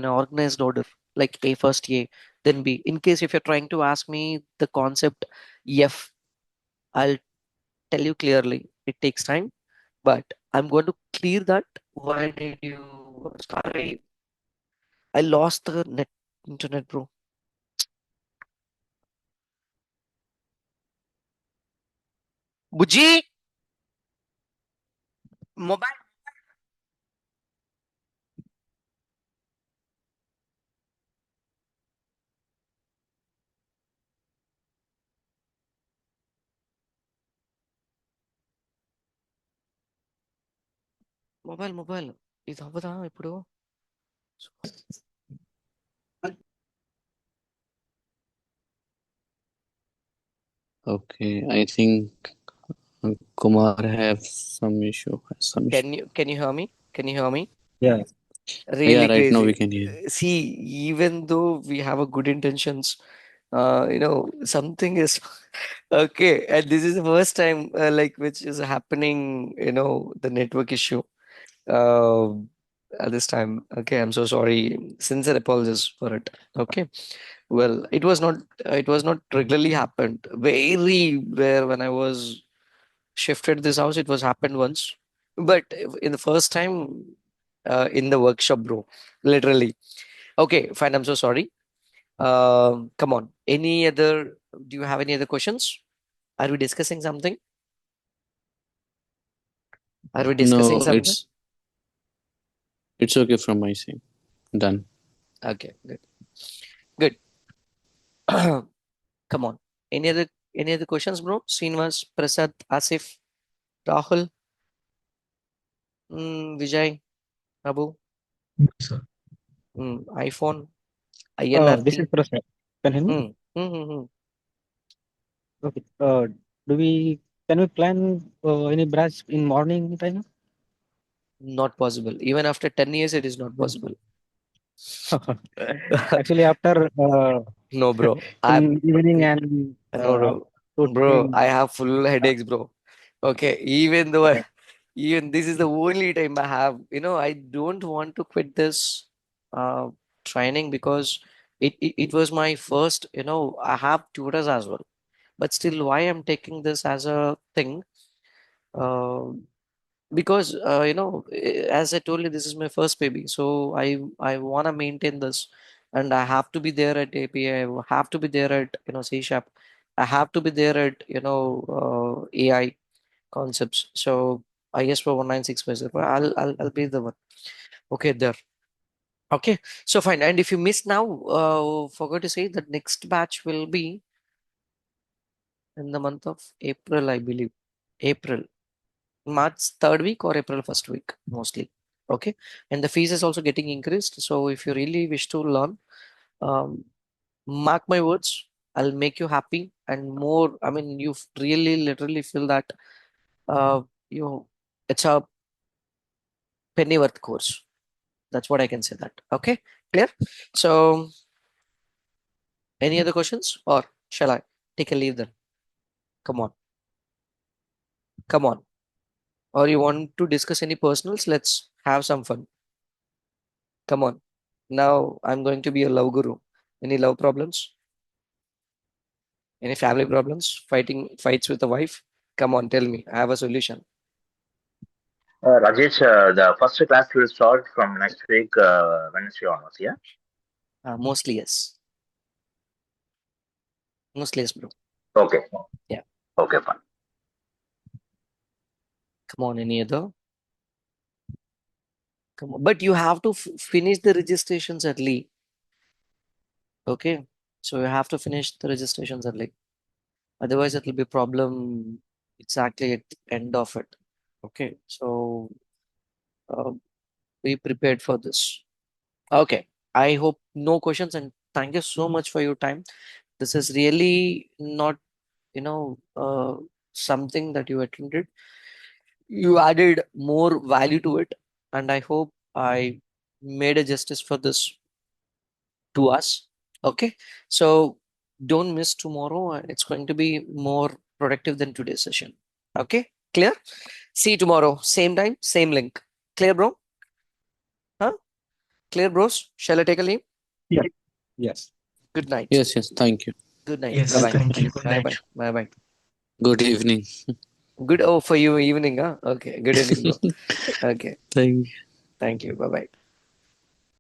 organized order, like A first A, then B. In case if you're trying to ask me the concept F, I'll tell you clearly. It takes time, but I'm going to clear that. Why did you? Sorry, I lost the internet, bro. Buji, mobile, mobile ఇది అవ్వదా ఇప్పుడు Okay, I think Kumar have some issue. Has some issue. can you hear me? Can you hear me? Yeah, Yeah, Really right now crazy. we can hear. See, even though we have a good intentions, something is okay. And this is the first time, like, which is happening. The network issue. Uh, at this time. Okay, I'm so sorry. Sincere apologies for it. Okay. Well, it was not. It was not regularly happened. Very rare when I was shifted this house. It was happened once, but in the first time in the workshop, bro. Literally. Okay, fine. I'm so sorry. Come on. Any other? Do you have any other questions? Are we discussing something? Are we discussing No, something? it's okay from my side. Done. Okay, good. Good. Come on. Any other questions, bro? Srinivas, Prasad, Asif, Rahul, Vijay, Abu, yes, sir. iPhone, This is INRT. Prasad. Can you hear me? Hmm. Hmm, hmm, hmm. Okay. Do we can we plan any branch in morning time? Not possible. Even after 10 years, it is not possible. Actually, after No, bro. in evening and No, no, bro. totally, I have full headaches, bro. Okay, even though even this is the only time I have, I don't want to quit this uh, training because it was my first, I have tutors as well. But still, why I'm taking this as a thing? Uh, because as I told you, this is my first baby, so I want to maintain this, and I have to be there at API. Have to be there at C sharp. I have to be there at AI concepts. So I guess for 1965, I'll be the one. Okay, there. Okay, so fine. And if you missed now, forgot to say that next batch will be in the month of April, I believe. April. March third week or April first week, mostly. Okay, and the fees is also getting increased. So if you really wish to learn, um, mark my words, I'll make you happy and more. I mean, you really literally feel that you it's a penny worth course. That's what I can say. That okay, clear. So any other questions, or shall I take a leave then? Come on, come on. Or you want to discuss any personals? Let's have some fun. Come on. Now I'm going to be a love guru. Any love problems? Any family problems? Fights with the wife? Come on, tell me. I have a solution. Rajesh, the first class will start from next week, Wednesday onwards. Yeah. Mostly yes. Mostly yes, bro. Okay. Yeah. Okay, fine. Come on, any other? Come on. But you have to finish the registrations early. Okay. So you have to finish the registrations early. Otherwise, it will be problem exactly at the end of it. Okay. So uh, be prepared for this. Okay. I hope no questions, and thank you so much for your time. This is really not, something that you attended. You added more value to it, and I hope I made a justice for this to us. Okay. So don't miss tomorrow. It's going to be more productive than today's session. Okay. Clear? See you tomorrow. Same time, same link. Clear, bro? Huh? Clear, bros? Shall I take a leave? yeah, yes. Good night. Yes, yes. Thank you. Good night. Bye Yes, bye. thank you. Good Bye night. bye. Bye bye. Good evening. Good. Oh, for you, evening, huh? Okay. Good evening, bro. Okay. Thank Thank you. Bye bye.